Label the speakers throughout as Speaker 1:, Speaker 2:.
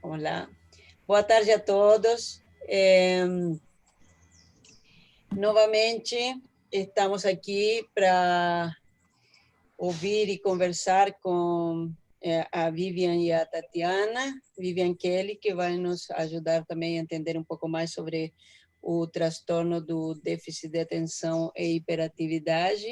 Speaker 1: Vamos lá. Boa tarde a todos. Novamente, estamos aqui para ouvir e conversar com a Vivian e a Tatiana, Vivian Kelly, que vai nos ajudar também a entender um pouco mais sobre o transtorno do déficit de atenção e hiperatividade,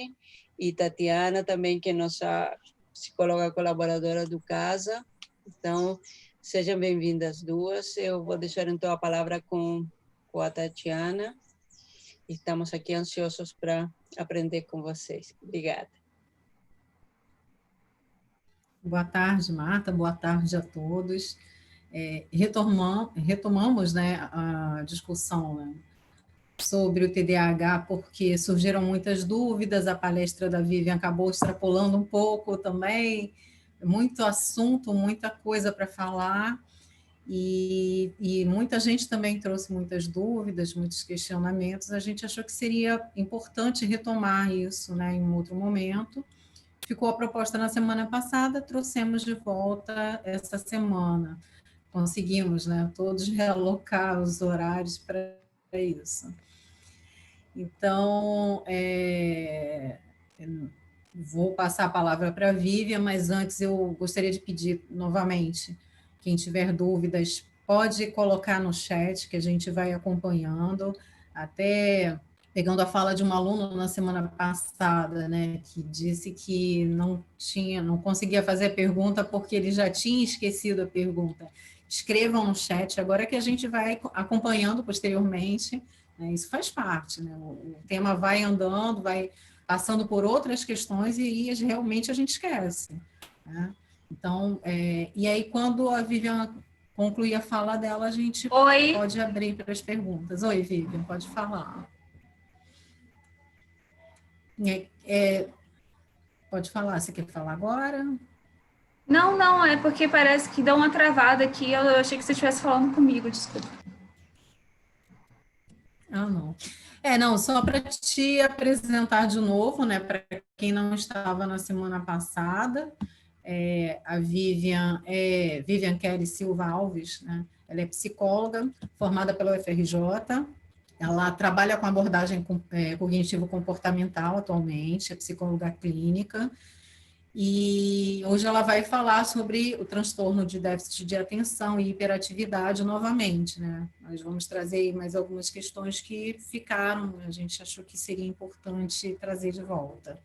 Speaker 1: e Tatiana também, que é nossa psicóloga colaboradora do CASA. Então, sejam bem-vindas duas. Eu vou deixar então a palavra com a Tatiana. Estamos aqui ansiosos para aprender com vocês. Obrigada.
Speaker 2: Boa tarde, Marta. Boa tarde a todos. Retomamos, né, a discussão, né, sobre o TDAH, porque surgiram muitas dúvidas, a palestra da Vivian acabou extrapolando um pouco também, muito assunto, muita coisa para falar, e muita gente também trouxe muitas dúvidas, muitos questionamentos. A gente achou que seria importante retomar isso, né, em um outro momento. Ficou a proposta na semana passada, trouxemos de volta essa semana. Conseguimos, né, todos realocar os horários para isso. Então, vou passar a palavra para a Vivian, mas antes eu gostaria de pedir novamente, quem tiver dúvidas, pode colocar no chat, que a gente vai acompanhando, até pegando a fala de um aluno na semana passada, né, que disse que não conseguia fazer a pergunta porque ele já tinha esquecido a pergunta. Escrevam no chat, agora que a gente vai acompanhando posteriormente, né, isso faz parte, né, o tema vai andando, vai passando por outras questões e realmente a gente esquece, né? Então, e aí quando a Vivian concluir a fala dela, a gente pode abrir para as perguntas. Oi, Vivian, pode falar. Pode falar, você quer falar agora?
Speaker 3: Não, é porque parece que deu uma travada aqui, eu achei que você estivesse falando comigo, desculpa.
Speaker 2: Não. Não, só para te apresentar de novo, né, para quem não estava na semana passada, a Vivian Vivian Kelly Silva Alves, né, ela é psicóloga, formada pela UFRJ, ela trabalha com abordagem cognitivo-comportamental atualmente, é psicóloga clínica, e hoje ela vai falar sobre o transtorno de déficit de atenção e hiperatividade novamente, né? Nós vamos trazer mais algumas questões que ficaram, a gente achou que seria importante trazer de volta.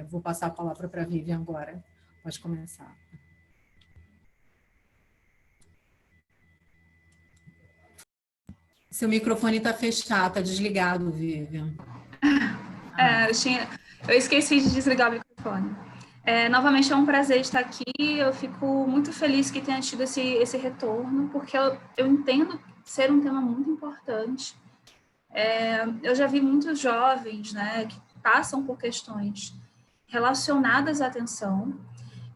Speaker 2: Vou passar a palavra para a Vivian agora. Pode começar. Seu microfone está fechado, está desligado, Vivian.
Speaker 3: Eu esqueci de desligar o microfone. Novamente é um prazer estar aqui, eu fico muito feliz que tenha tido esse retorno, porque eu entendo ser um tema muito importante. Eu já vi muitos jovens, né, que passam por questões relacionadas à atenção,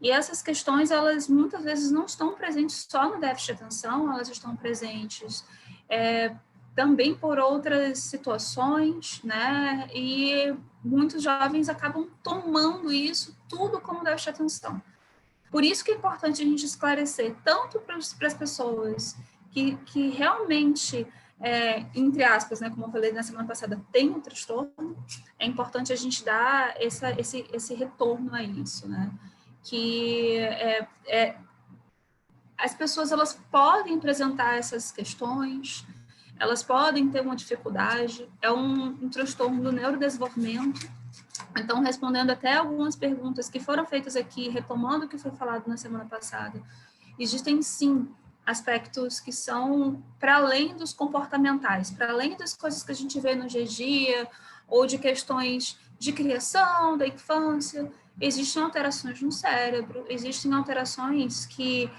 Speaker 3: e essas questões, elas muitas vezes não estão presentes só no déficit de atenção, elas estão presentes também por outras situações, né? E muitos jovens acabam tomando isso tudo como déficit de atenção. Por isso que é importante a gente esclarecer, tanto para as pessoas que realmente, entre aspas, né, como eu falei na semana passada, tem um transtorno, é importante a gente dar esse retorno a isso, né? Que as pessoas, elas podem apresentar essas questões, elas podem ter uma dificuldade, é um transtorno do neurodesenvolvimento. Então, respondendo até algumas perguntas que foram feitas aqui, retomando o que foi falado na semana passada, existem, sim, aspectos que são para além dos comportamentais, para além das coisas que a gente vê no dia a dia, ou de questões de criação, da infância, existem alterações no cérebro, existem alterações que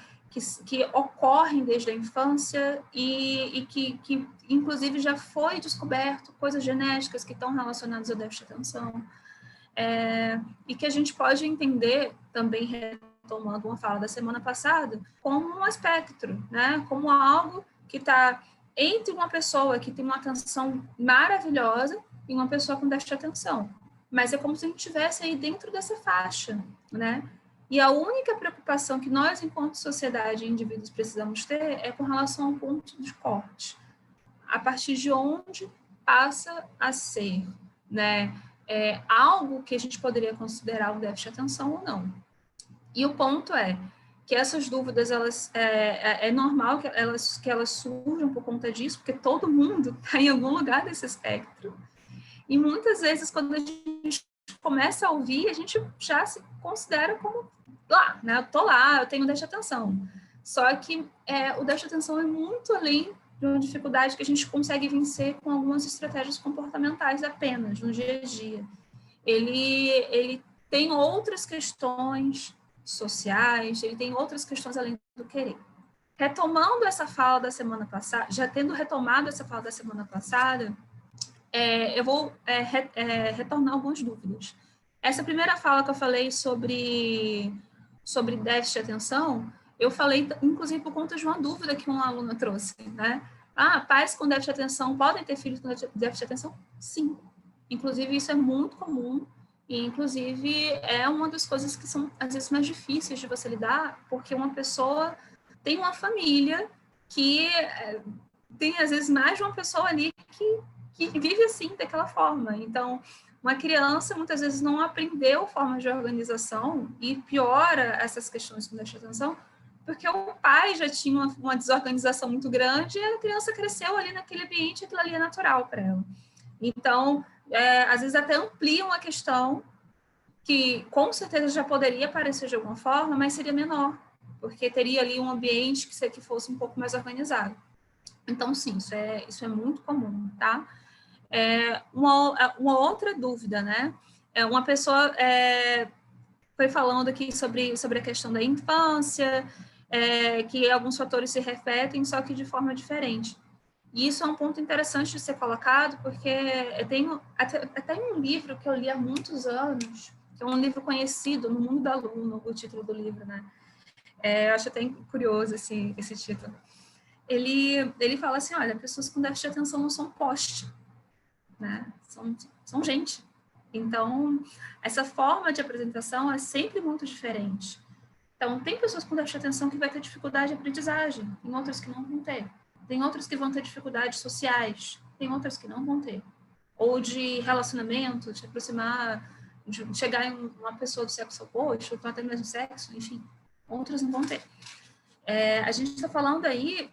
Speaker 3: ocorrem desde a infância e que, inclusive, já foi descoberto coisas genéticas que estão relacionadas ao déficit de atenção, e que a gente pode entender, também retomando uma fala da semana passada, como um espectro, né? Como algo que está entre uma pessoa que tem uma atenção maravilhosa e uma pessoa com déficit de atenção. Mas é como se a gente estivesse aí dentro dessa faixa, né? E a única preocupação que nós, enquanto sociedade e indivíduos, precisamos ter é com relação ao ponto de corte. A partir de onde passa a ser, né, algo que a gente poderia considerar um déficit de atenção ou não. E o ponto é que essas dúvidas, é normal que elas surjam por conta disso, porque todo mundo está em algum lugar desse espectro. E muitas vezes, quando a gente começa a ouvir, a gente já se considera como lá, né? Eu tô lá, eu tenho déficit de atenção. Só que o déficit de atenção é muito além de uma dificuldade que a gente consegue vencer com algumas estratégias comportamentais apenas, no dia a dia. Ele tem outras questões sociais, ele tem outras questões além do querer. Retomando essa fala da semana passada, já tendo retomado essa fala da semana passada, eu vou retornar algumas dúvidas. Essa primeira fala que eu falei sobre déficit de atenção, eu falei, inclusive, por conta de uma dúvida que uma aluna trouxe, né? Pais com déficit de atenção podem ter filhos com déficit de atenção? Sim. Inclusive, isso é muito comum e, inclusive, é uma das coisas que são, às vezes, mais difíceis de você lidar, porque uma pessoa tem uma família que tem, às vezes, mais de uma pessoa ali que vive assim, daquela forma. Então, uma criança, muitas vezes, não aprendeu formas de organização e piora essas questões com déficit de atenção, porque o pai já tinha uma desorganização muito grande e a criança cresceu ali naquele ambiente e aquilo ali é natural para ela. Então, às vezes até amplia uma questão que com certeza já poderia aparecer de alguma forma, mas seria menor, porque teria ali um ambiente que fosse um pouco mais organizado. Então, sim, isso é muito comum, tá? Uma outra dúvida, né? Uma pessoa foi falando aqui sobre a questão da infância, que alguns fatores se repetem, só que de forma diferente. E isso é um ponto interessante de ser colocado, porque eu tenho até um livro que eu li há muitos anos, que é um livro conhecido no mundo do aluno, o título do livro, né? Eu acho até curioso esse título. Ele fala assim, olha, pessoas com déficit de atenção não são poste, né? São gente. Então, essa forma de apresentação é sempre muito diferente. Então, tem pessoas com déficit de atenção que vai ter dificuldade de aprendizagem, tem outras que não vão ter. Tem outras que vão ter dificuldades sociais, tem outras que não vão ter. Ou de relacionamento, de aproximar, de chegar em uma pessoa do sexo oposto, ou até mesmo sexo, enfim, outras não vão ter. A gente está falando aí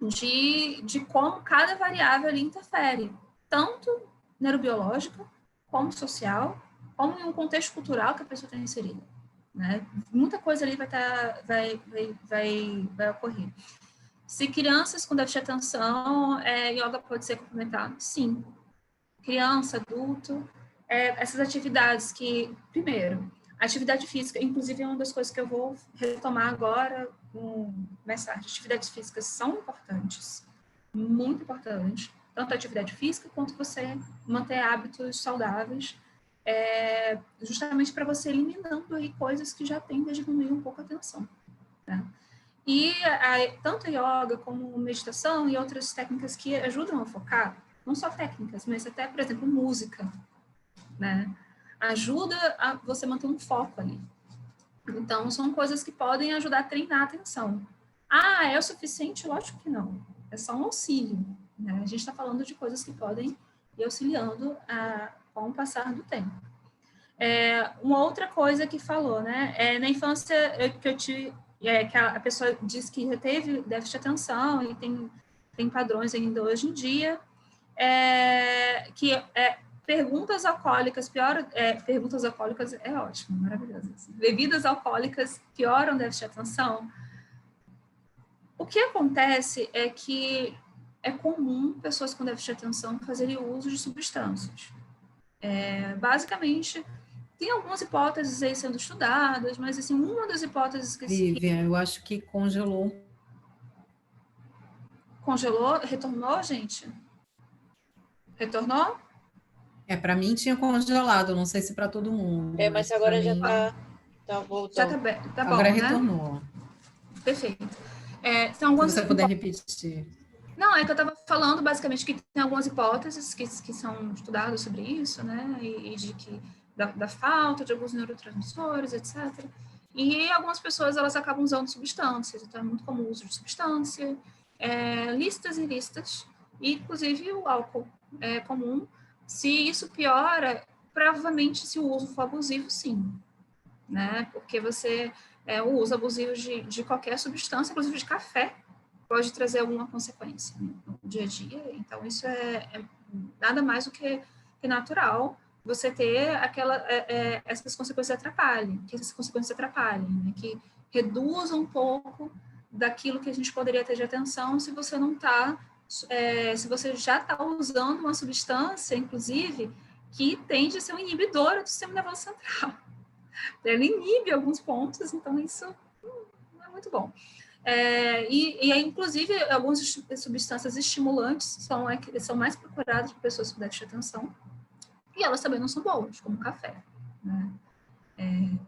Speaker 3: de como cada variável ali interfere, tanto neurobiológica, como social, como em um contexto cultural que a pessoa está inserida, né? Muita coisa ali vai ocorrer. Se crianças com déficit de atenção, yoga pode ser complementar? Sim. Criança, adulto, essas atividades que, primeiro, a atividade física, inclusive é uma das coisas que eu vou retomar agora, mais tarde. Atividades físicas são importantes, muito importantes, tanto a atividade física quanto você manter hábitos saudáveis, justamente para você eliminando aí coisas que já tendem a diminuir um pouco a atenção, né? E tanto yoga como meditação e outras técnicas que ajudam a focar, não só técnicas, mas até, por exemplo, música, né? Ajuda a você manter um foco ali. Então, são coisas que podem ajudar a treinar a atenção. É o suficiente? Lógico que não. É só um auxílio, né? A gente está falando de coisas que podem ir auxiliando com o passar do tempo. Uma outra coisa que falou, né? Na infância, que a pessoa diz que já teve déficit de atenção e tem padrões ainda hoje em dia, perguntas alcoólicas perguntas alcoólicas é ótimo, maravilhoso. Bebidas alcoólicas pioram déficit de atenção. O que acontece é que é comum pessoas com déficit de atenção fazerem uso de substâncias. Basicamente, tem algumas hipóteses aí sendo estudadas, mas assim, uma das hipóteses que...
Speaker 2: Vivian, eu acho que congelou.
Speaker 3: Congelou? Retornou, gente? Retornou?
Speaker 2: Para mim tinha congelado, não sei se para todo mundo.
Speaker 1: Mas agora já está voltando.
Speaker 3: Já tá bom,
Speaker 2: agora
Speaker 3: né?
Speaker 2: Retornou.
Speaker 3: Perfeito. Se você
Speaker 2: puder repetir.
Speaker 3: Não, que eu estava falando basicamente que tem algumas hipóteses que são estudadas sobre isso, né? E de que da falta de alguns neurotransmissores, etc. E algumas pessoas, elas acabam usando substâncias, então é muito comum o uso de substância, listas e listas, e inclusive o álcool é comum. Se isso piora, provavelmente se o uso for abusivo, sim, né? Porque o uso abusivo de qualquer substância, inclusive de café, pode trazer alguma consequência, né, no dia a dia. Então, isso é nada mais do que natural você ter essas consequências atrapalhem, né, que reduzam um pouco daquilo que a gente poderia ter de atenção se você não está, se você já está usando uma substância, inclusive, que tende a ser um inibidor do sistema nervoso central. Ela inibe alguns pontos, então isso não é muito bom. Inclusive, algumas substâncias estimulantes são mais procuradas por pessoas com déficit de atenção, e elas também não são boas, como o café, né?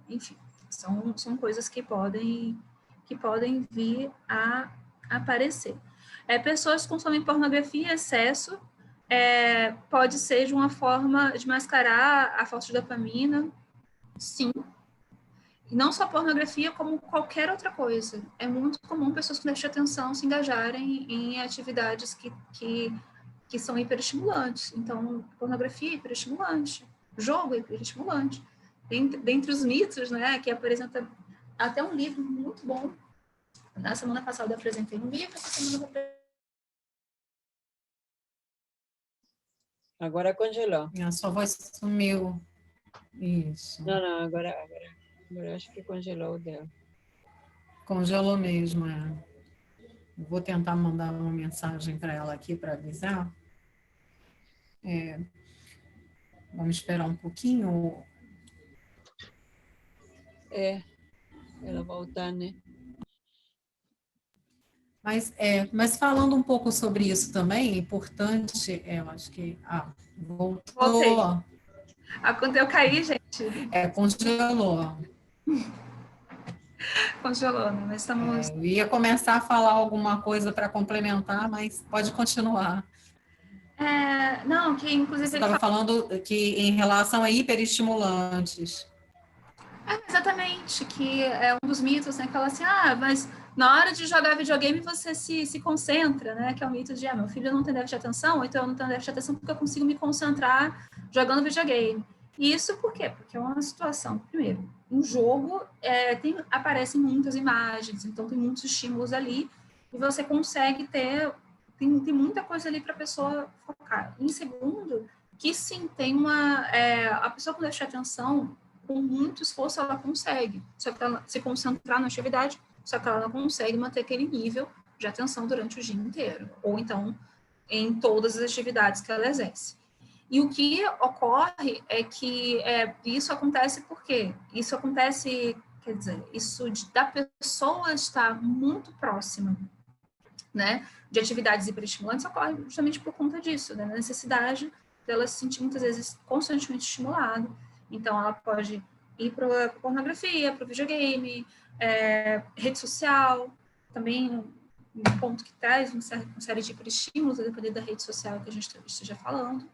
Speaker 3: Enfim, são coisas que podem vir a aparecer. Pessoas que consomem pornografia em excesso, pode ser de uma forma de mascarar a falta de dopamina, sim. E não só pornografia, como qualquer outra coisa. É muito comum pessoas com déficit de atenção se engajarem em atividades que são hiperestimulantes. Então, pornografia é hiperestimulante, jogo é hiperestimulante. Dentre os mitos, né, que apresenta até um livro muito bom. Na semana passada eu apresentei um livro, essa semana eu vou apresentar.
Speaker 1: Agora congelou.
Speaker 2: A sua voz sumiu. Isso.
Speaker 1: Não, agora acho que congelou o dela.
Speaker 2: Congelou mesmo, Vou tentar mandar uma mensagem para ela aqui para avisar. Vamos esperar um pouquinho.
Speaker 1: Ela voltar, né?
Speaker 2: Mas falando um pouco sobre isso também, é importante, eu acho que... voltou.
Speaker 3: Voltei. Eu caí, gente.
Speaker 2: Congelou.
Speaker 3: Congelou, né? Mas estamos...
Speaker 2: Eu ia começar a falar alguma coisa para complementar, mas pode continuar.
Speaker 3: Não, que inclusive...
Speaker 2: Você estava falando que em relação a hiperestimulantes.
Speaker 3: Exatamente, que é um dos mitos, né? Que fala assim, mas na hora de jogar videogame você se concentra, né? Que é o mito de, meu filho não tem déficit de atenção, então eu não tenho déficit de atenção porque eu consigo me concentrar jogando videogame. E isso por quê? Porque é uma situação, primeiro, um jogo aparecem muitas imagens, então tem muitos estímulos ali, e você consegue tem muita coisa ali para a pessoa focar. E em segundo, que sim, tem a pessoa com déficit de atenção, com muito esforço, ela consegue se concentrar na atividade, só que ela não consegue manter aquele nível de atenção durante o dia inteiro, ou então em todas as atividades que ela exerce. E o que ocorre é que isso acontece por quê? Isso acontece, quer dizer, isso da pessoa estar muito próxima, né, de atividades hiperestimulantes ocorre justamente por conta disso, né, da necessidade dela se sentir muitas vezes constantemente estimulada. Então, ela pode ir para a pornografia, para o videogame, rede social, também um ponto que traz uma série de hiperestímulos, a depender da rede social que a gente esteja falando.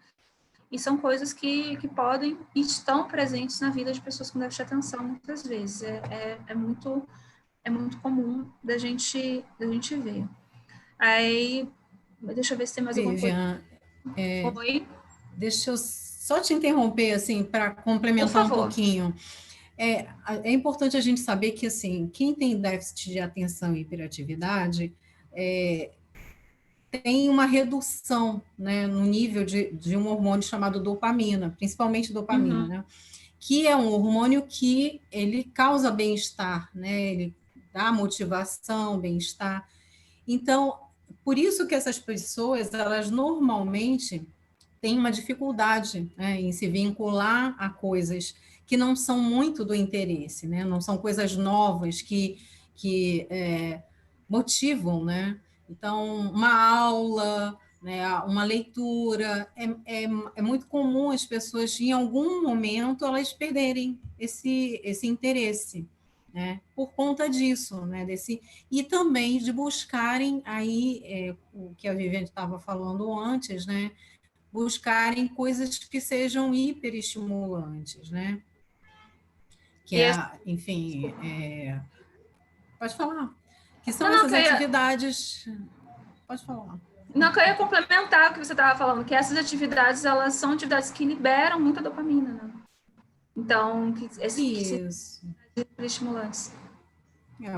Speaker 3: E são coisas que podem e estão presentes na vida de pessoas com déficit de atenção, muitas vezes. É muito comum da gente ver. Aí, deixa eu ver se tem mais alguma coisa.
Speaker 2: Oi? Deixa eu só te interromper, assim, para complementar um pouquinho. É importante a gente saber que, assim, quem tem déficit de atenção e hiperatividade tem uma redução, né, no nível de um hormônio chamado dopamina, principalmente dopamina, né, que é um hormônio que ele causa bem-estar, né, ele dá motivação, bem-estar. Então, por isso que essas pessoas, elas normalmente têm uma dificuldade, né, em se vincular a coisas que não são muito do interesse, né, não são coisas novas que motivam, né? Então, uma aula, né, uma leitura, é muito comum as pessoas, em algum momento, elas perderem esse interesse, né, por conta disso, né, e também de buscarem aí, o que a Viviane estava falando antes, né, buscarem coisas que sejam hiperestimulantes, né. que enfim, pode falar, que são essas atividades, pode falar.
Speaker 3: Não, que eu ia complementar o que você estava falando, que essas atividades, elas são atividades que liberam muita dopamina, né? Então, que estimulantes.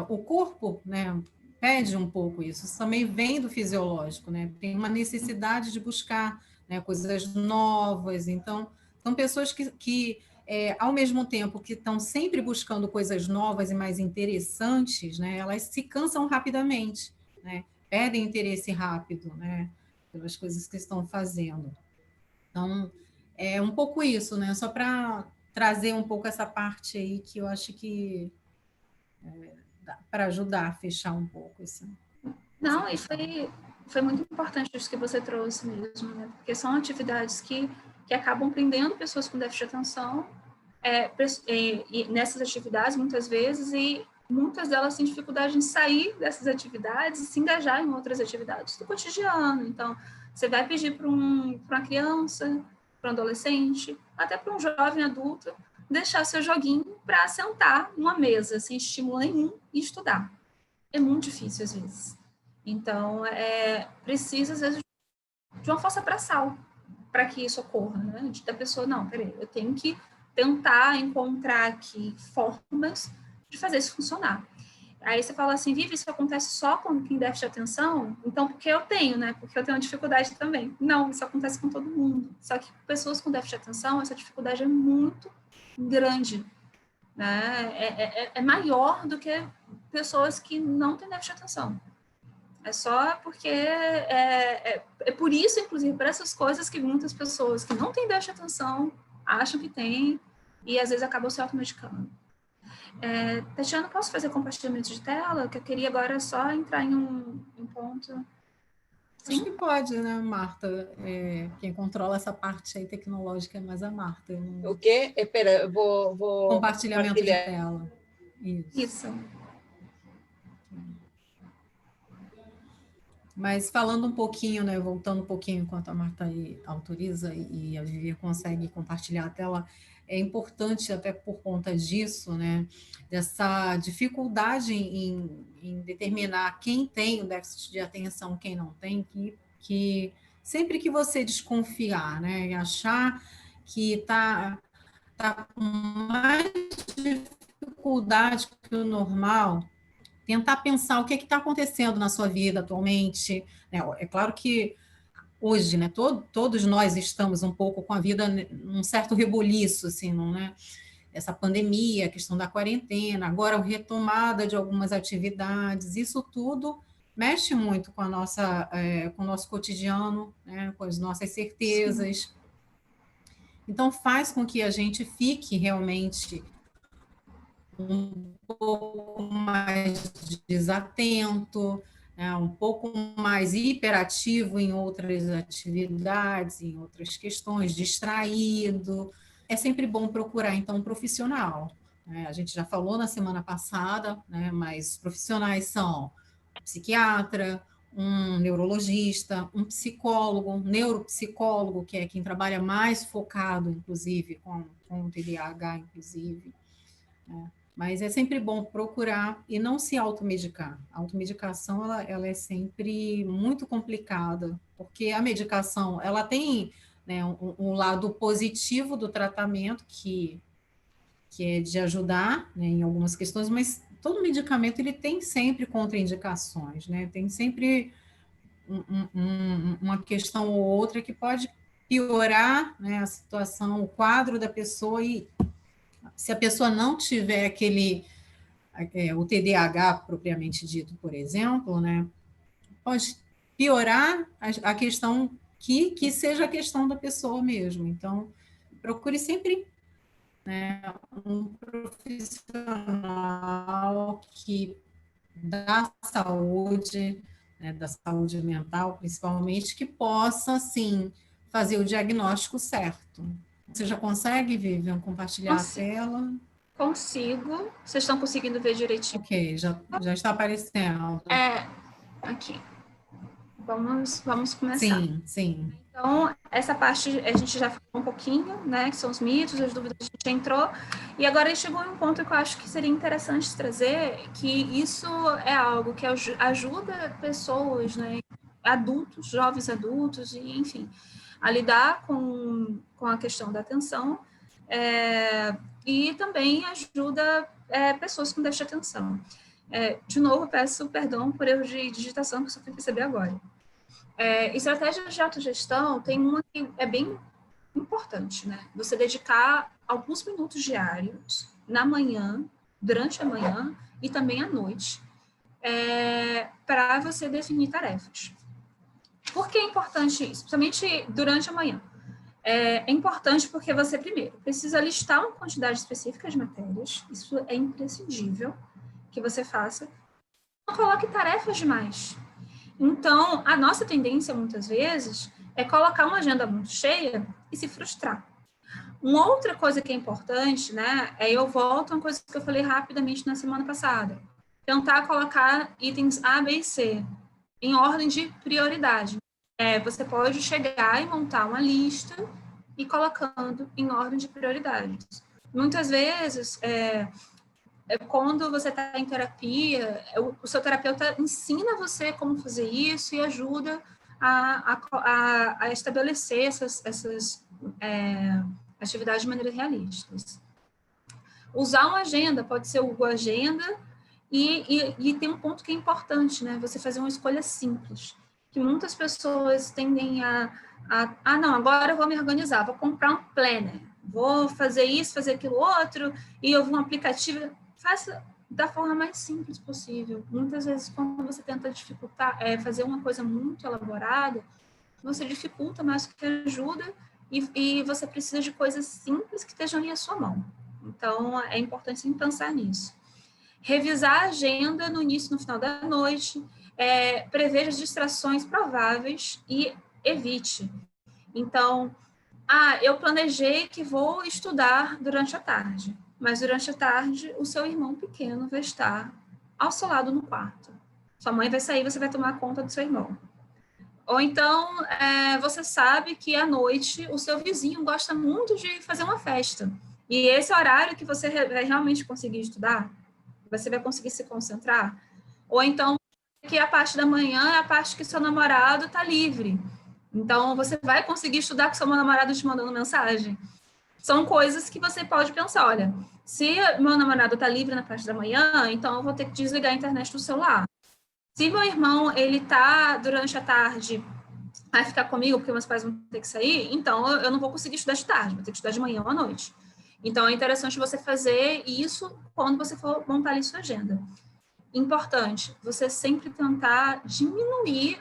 Speaker 2: O corpo, né, pede um pouco isso. Isso também vem do fisiológico, né? Tem uma necessidade de buscar, né, coisas novas. Então, são pessoas que ao mesmo tempo que estão sempre buscando coisas novas e mais interessantes, né, elas se cansam rapidamente, né? Perdem interesse rápido, né, pelas coisas que estão fazendo. Então, é um pouco isso, né? Só para trazer um pouco essa parte aí que eu acho que para ajudar a fechar um pouco isso.
Speaker 3: Não, e foi muito importante isso que você trouxe mesmo, né? Porque são atividades que acabam prendendo pessoas com déficit de atenção, e nessas atividades, muitas vezes, e muitas delas têm dificuldade em sair dessas atividades e se engajar em outras atividades do cotidiano. Então, você vai pedir para uma criança, para um adolescente, até para um jovem adulto, deixar seu joguinho para sentar numa mesa, sem estímulo nenhum, e estudar. É muito difícil, às vezes. Então, precisa, às vezes, de uma força braçal para que isso ocorra, né? Da pessoa, não, peraí, eu tenho que tentar encontrar aqui formas de fazer isso funcionar. Aí você fala assim, Vivi, isso acontece só com quem déficit de atenção? Então, porque eu tenho, né? Porque eu tenho dificuldade também. Não, isso acontece com todo mundo. Só que pessoas com déficit de atenção, essa dificuldade é muito grande, né? É maior do que pessoas que não têm déficit de atenção. É só porque é por isso, inclusive, por essas coisas que muitas pessoas que não têm déficit de atenção acham que têm e às vezes acabam se automedicando. Tatiana, posso fazer compartilhamento de tela? Que eu queria agora só entrar em um ponto. Sim?
Speaker 2: Acho que pode, né, Marta? Quem controla essa parte aí tecnológica é mais a Marta.
Speaker 1: O quê? Espera, eu vou
Speaker 2: compartilhamento de tela.
Speaker 3: Isso.
Speaker 2: Mas falando um pouquinho, né, voltando um pouquinho enquanto a Marta aí autoriza e a Vivi consegue compartilhar a tela, é importante até por conta disso, né, dessa dificuldade em determinar quem tem o déficit de atenção, quem não tem, que sempre que você desconfiar, né, e achar que está com mais dificuldade que o normal, tentar pensar o que está acontecendo na sua vida atualmente. É claro que hoje, né, todos nós estamos um pouco com a vida num certo reboliço, assim, não, né? Essa pandemia, a questão da quarentena, agora a retomada de algumas atividades, isso tudo mexe muito com com o nosso cotidiano, né, com as nossas certezas. Sim. Então, faz com que a gente fique realmente um pouco mais desatento, né, um pouco mais hiperativo em outras atividades, em outras questões, distraído. É sempre bom procurar, então, um profissional. Né? A gente já falou na semana passada, né, mas os profissionais são um psiquiatra, um neurologista, um psicólogo, um neuropsicólogo, que é quem trabalha mais focado, inclusive, com o TDAH, inclusive. Né? Mas é sempre bom procurar e não se automedicar. A automedicação, ela é sempre muito complicada, porque a medicação, ela tem, né, um lado positivo do tratamento, que é de ajudar, né, em algumas questões, mas todo medicamento, ele tem sempre contraindicações, né? Tem sempre uma questão ou outra que pode piorar, né, a situação, o quadro da pessoa, e se a pessoa não tiver o TDAH propriamente dito, por exemplo, né, pode piorar a questão que seja a questão da pessoa mesmo. Então, procure sempre, né, um profissional da saúde, né, da saúde mental, principalmente, que possa, assim, fazer o diagnóstico certo. Você já consegue, Vivian, compartilhar a tela?
Speaker 3: Consigo. Vocês estão conseguindo ver direitinho?
Speaker 2: Ok, já está aparecendo.
Speaker 3: Aqui. Vamos começar.
Speaker 2: Sim, sim.
Speaker 3: Então, essa parte a gente já falou um pouquinho, né, que são os mitos, as dúvidas que a gente entrou, e agora chegou em um ponto que eu acho que seria interessante trazer, que isso é algo que ajuda pessoas, né, adultos, jovens adultos, e, enfim, a lidar com a questão da atenção, e também ajuda pessoas com déficit de atenção. De novo, peço perdão por erro de digitação, que eu só fui perceber agora. Estratégias de autogestão tem uma que é bem importante, né? Você dedicar alguns minutos diários, na manhã, durante a manhã e também à noite, para você definir tarefas. Por que é importante isso? Principalmente durante a manhã. É importante porque você, primeiro, precisa listar uma quantidade específica de matérias, isso é imprescindível que você faça. Não coloque tarefas demais. Então, a nossa tendência, muitas vezes, é colocar uma agenda muito cheia e se frustrar. Uma outra coisa que é importante, né, eu volto a uma coisa que eu falei rapidamente na semana passada. Tentar colocar itens A, B e C em ordem de prioridade. Você pode chegar e montar uma lista e colocando em ordem de prioridades. Muitas vezes, quando você está em terapia, o seu terapeuta ensina você como fazer isso e ajuda a estabelecer essas atividades de maneira realistas. Usar uma agenda, pode ser o Google Agenda, e tem um ponto que é importante, né? Você fazer uma escolha simples, que muitas pessoas tendem não, agora eu vou me organizar, vou comprar um planner, vou fazer isso, fazer aquilo outro, e eu vou um aplicativo. Faça da forma mais simples possível. Muitas vezes, quando você tenta dificultar, fazer uma coisa muito elaborada, você dificulta mais do que ajuda, e você precisa de coisas simples que estejam ali à sua mão. Então, é importante sim pensar nisso. Revisar a agenda no início e no final da noite, prever as distrações prováveis e evite. Então, eu planejei que vou estudar durante a tarde, mas durante a tarde o seu irmão pequeno vai estar ao seu lado no quarto. Sua mãe vai sair, você vai tomar conta do seu irmão. Ou então, você sabe que à noite o seu vizinho gosta muito de fazer uma festa. E esse horário que você vai realmente conseguir estudar, você vai conseguir se concentrar. Ou então, que a parte da manhã é a parte que seu namorado está livre. Então, você vai conseguir estudar com seu namorado te mandando mensagem. São coisas que você pode pensar, olha, se meu namorado está livre na parte da manhã, então eu vou ter que desligar a internet do celular. Se meu irmão, ele está durante a tarde, vai ficar comigo porque meus pais vão ter que sair, então eu não vou conseguir estudar de tarde, vou ter que estudar de manhã ou à noite. Então, é interessante você fazer isso quando você for montar ali sua agenda. Importante, você sempre tentar diminuir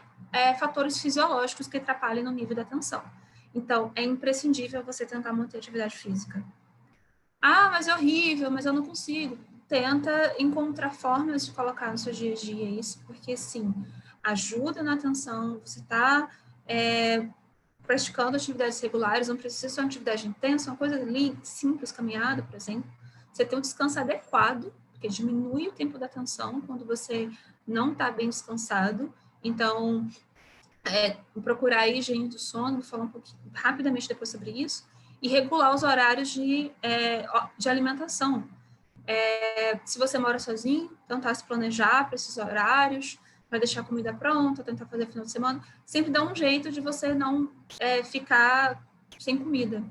Speaker 3: fatores fisiológicos que atrapalhem no nível da atenção. Então, é imprescindível você tentar manter atividade física. Mas é horrível, mas eu não consigo. Tenta encontrar formas de colocar no seu dia a dia isso, porque, sim, ajuda na atenção, você está praticando atividades regulares, não precisa ser uma atividade intensa, uma coisa ali simples, caminhada, por exemplo. Você tem um descanso adequado, porque diminui o tempo da atenção quando você não está bem descansado. Então, procurar a higiene do sono, vou falar um pouquinho rapidamente depois sobre isso, e regular os horários de alimentação. Se você mora sozinho, tentar se planejar para esses horários, para deixar a comida pronta, tentar fazer final de semana, sempre dá um jeito de você não ficar sem comida.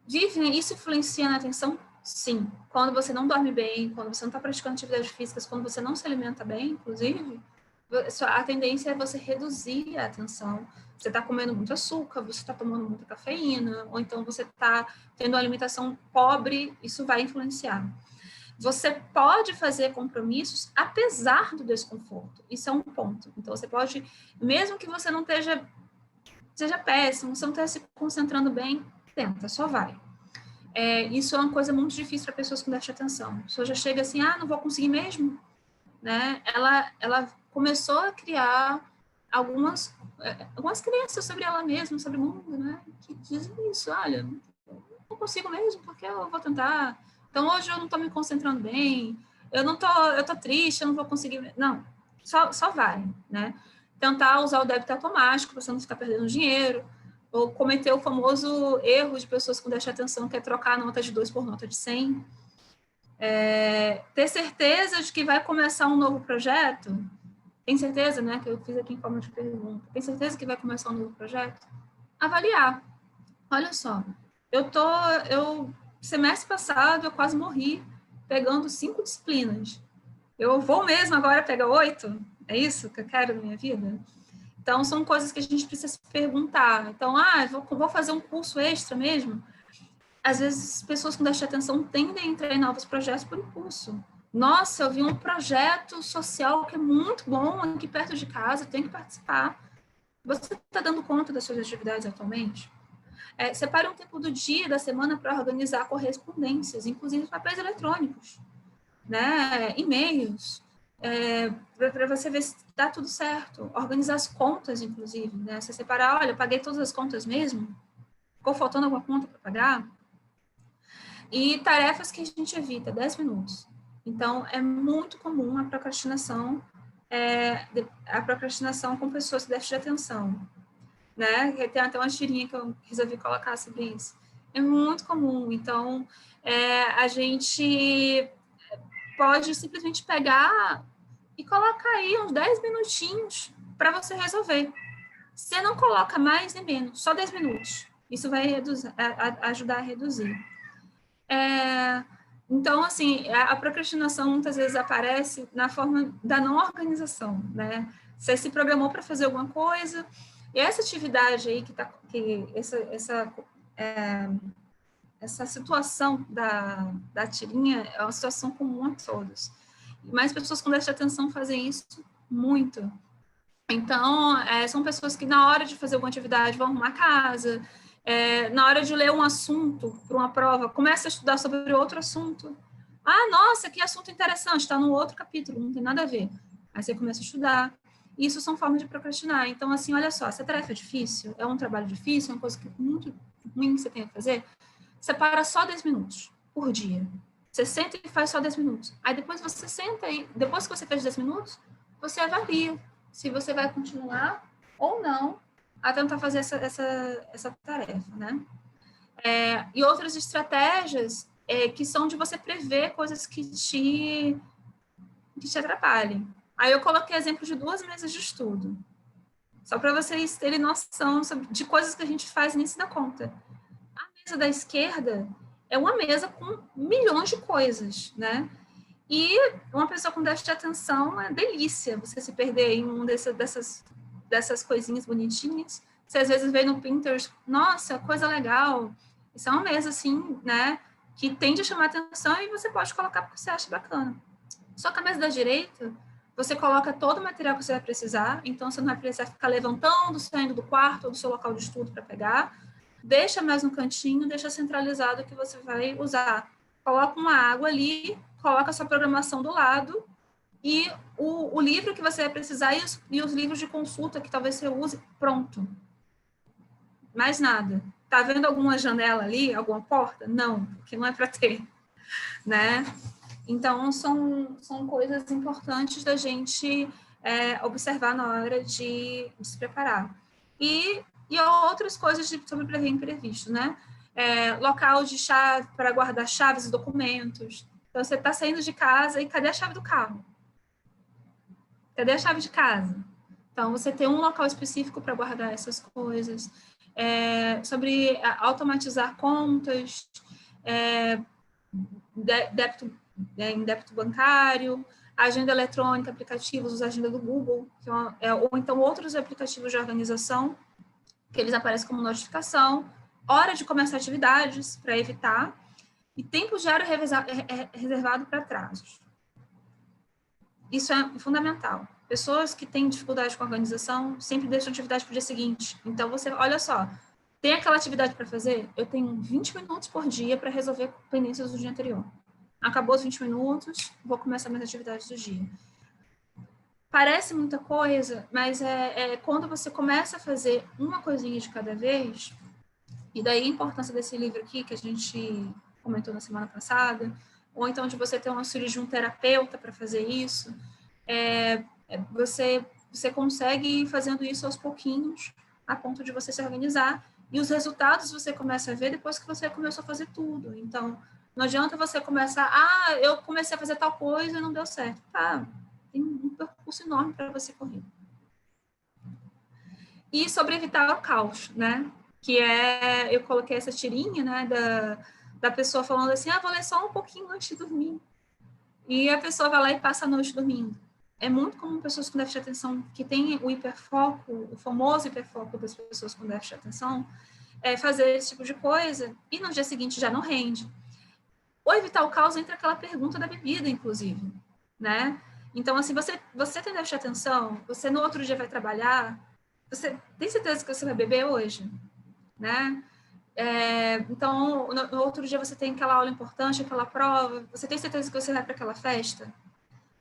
Speaker 3: Vivian, isso influencia na atenção? Sim. Quando você não dorme bem, quando você não está praticando atividades físicas, quando você não se alimenta bem, inclusive, a tendência é você reduzir a atenção. Você está comendo muito açúcar, você está tomando muita cafeína, ou então você está tendo uma alimentação pobre, isso vai influenciar. Você pode fazer compromissos apesar do desconforto. Isso é um ponto. Então, você pode, mesmo que você não seja péssimo, você não esteja se concentrando bem, tenta, só vai. Isso é uma coisa muito difícil para pessoas com déficit de atenção. A pessoa já chega assim, não vou conseguir mesmo. Né? Ela começou a criar algumas crenças sobre ela mesma, sobre o mundo, né? Que dizem isso, olha, não consigo mesmo, porque eu vou tentar. Então, hoje eu não estou me concentrando bem, eu tô triste, eu não vou conseguir. Não, só vai, né? tentar usar o débito automático para você não ficar perdendo dinheiro, ou cometer o famoso erro de pessoas com déficit de atenção, que é trocar a nota de 2 por nota de 100. Ter certeza de que vai começar um novo projeto. Tem certeza, né? Que eu fiz aqui em forma de pergunta. Tem certeza que vai começar um novo projeto? Avaliar. Olha só, semestre passado eu quase morri pegando 5 disciplinas. Eu vou mesmo agora pegar 8? É isso que eu quero na minha vida? Então, são coisas que a gente precisa se perguntar. Então, vou fazer um curso extra mesmo? Às vezes, pessoas com déficit de atenção tendem a entrar em novos projetos por impulso. Nossa, eu vi um projeto social que é muito bom aqui perto de casa, eu tenho que participar. Você está dando conta das suas atividades atualmente? Separe um tempo do dia, da semana, para organizar correspondências, inclusive papéis eletrônicos, né? E-mails, para você ver se dá tudo certo. Organizar as contas, inclusive, né? Você separar, olha, eu paguei todas as contas mesmo? Ficou faltando alguma conta para pagar? E tarefas que a gente evita, 10 minutos. Então, é muito comum a procrastinação com pessoas que déficit de atenção, né? Tem até uma tirinha que eu resolvi colocar sobre isso. É muito comum. Então, a gente pode simplesmente pegar e colocar aí uns 10 minutinhos para você resolver. Você não coloca mais nem menos, só 10 minutos. Isso vai ajudar a reduzir. Então, assim, a procrastinação muitas vezes aparece na forma da não organização, né? Você se programou para fazer alguma coisa, e essa atividade aí essa situação da tirinha é uma situação comum a todos. Mas pessoas com déficit de atenção fazem isso muito. Então, são pessoas que na hora de fazer alguma atividade vão arrumar a casa, na hora de ler um assunto para uma prova, começa a estudar sobre outro assunto. Nossa, que assunto interessante, está no outro capítulo, não tem nada a ver. Aí você começa a estudar. Isso são formas de procrastinar. Então, assim, olha só, essa tarefa é difícil, é um trabalho difícil, é uma coisa muito ruim que você tem que fazer, separa só 10 minutos por dia. Você senta e faz só 10 minutos. Aí depois você senta e, depois que você fez 10 minutos, você avalia se você vai continuar ou não a tentar fazer essa tarefa, né? E outras estratégias que são de você prever coisas que te atrapalhem. Aí eu coloquei exemplo de 2 mesas de estudo, só para vocês terem noção de coisas que a gente faz e nem se dá conta. A mesa da esquerda é uma mesa com milhões de coisas, né? E uma pessoa com déficit de atenção é delícia você se perder em um dessas coisinhas bonitinhas. Você às vezes vê no Pinterest, nossa, coisa legal. Isso é uma mesa, assim, né, que tende a chamar atenção e você pode colocar porque você acha bacana. Só que a mesa da direita, você coloca todo o material que você vai precisar, então você não vai precisar ficar levantando, saindo do quarto ou do seu local de estudo para pegar. Deixa mais no cantinho, deixa centralizado o que você vai usar. Coloca uma água ali, coloca a sua programação do lado e o livro que você vai precisar e os livros de consulta que talvez você use, pronto. Mais nada. Tá vendo alguma janela ali, alguma porta? Não, porque não é para ter, né? Então, são coisas importantes da gente observar na hora de se preparar. E outras coisas sobre prever imprevisto, né? Local de chave para guardar chaves e documentos. Então, você está saindo de casa e cadê a chave do carro? Cadê a chave de casa? Então, você tem um local específico para guardar essas coisas. Sobre automatizar contas, em débito bancário, agenda eletrônica, aplicativos, a agenda do Google, ou então outros aplicativos de organização, que eles aparecem como notificação, hora de começar atividades, para evitar, e tempo diário reservado para atrasos. Isso é fundamental. Pessoas que têm dificuldade com a organização sempre deixam atividade para o dia seguinte. Então, olha só, tem aquela atividade para fazer? Eu tenho 20 minutos por dia para resolver pendências do dia anterior. Acabou os 20 minutos, vou começar minhas atividades do dia. Parece muita coisa, mas quando você começa a fazer uma coisinha de cada vez, e daí a importância desse livro aqui, que a gente comentou na semana passada, ou então de você ter um auxílio de um terapeuta para fazer isso, você Você consegue ir fazendo isso aos pouquinhos, a ponto de você se organizar, e os resultados você começa a ver depois que você começou a fazer tudo. Então, não adianta você começar, eu comecei a fazer tal coisa e não deu certo. Tá, tem um percurso enorme para você correr. E sobre evitar o caos, né? Que eu coloquei essa tirinha, né, da pessoa falando assim, vou ler só um pouquinho antes de dormir. E a pessoa vai lá e passa a noite dormindo. É muito comum pessoas com déficit de atenção que têm o hiperfoco, o famoso hiperfoco das pessoas com déficit de atenção, fazer esse tipo de coisa e no dia seguinte já não rende. Ou evitar o caos entre aquela pergunta da bebida, inclusive, né? Então, assim, você tem déficit de atenção, você no outro dia vai trabalhar, você tem certeza que você vai beber hoje, né? Então, no outro dia você tem aquela aula importante, aquela prova, você tem certeza que você vai para aquela festa?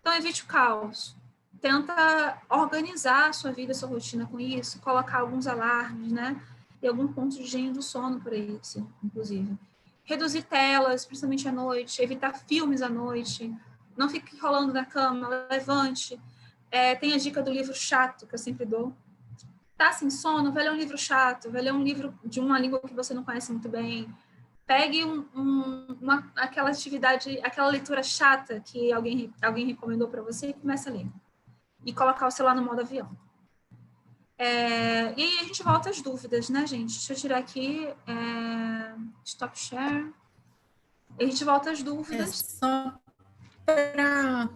Speaker 3: Então, evite o caos. Tenta organizar a sua vida, a sua rotina com isso, colocar alguns alarmes, né? E algum ponto de higiene do sono para isso, inclusive. Reduzir telas, principalmente à noite, evitar filmes à noite, não fique rolando na cama, levante. Tem a dica do livro chato, que eu sempre dou. Tá sem sono, vai ler um livro chato, vai ler um livro de uma língua que você não conhece muito bem. Pegue aquela atividade, aquela leitura chata que alguém recomendou para você e comece a ler. E colocar o celular no modo avião. E aí a gente volta às dúvidas, né, gente? Deixa eu tirar aqui. Stop share. E a gente volta às dúvidas.
Speaker 2: Só para...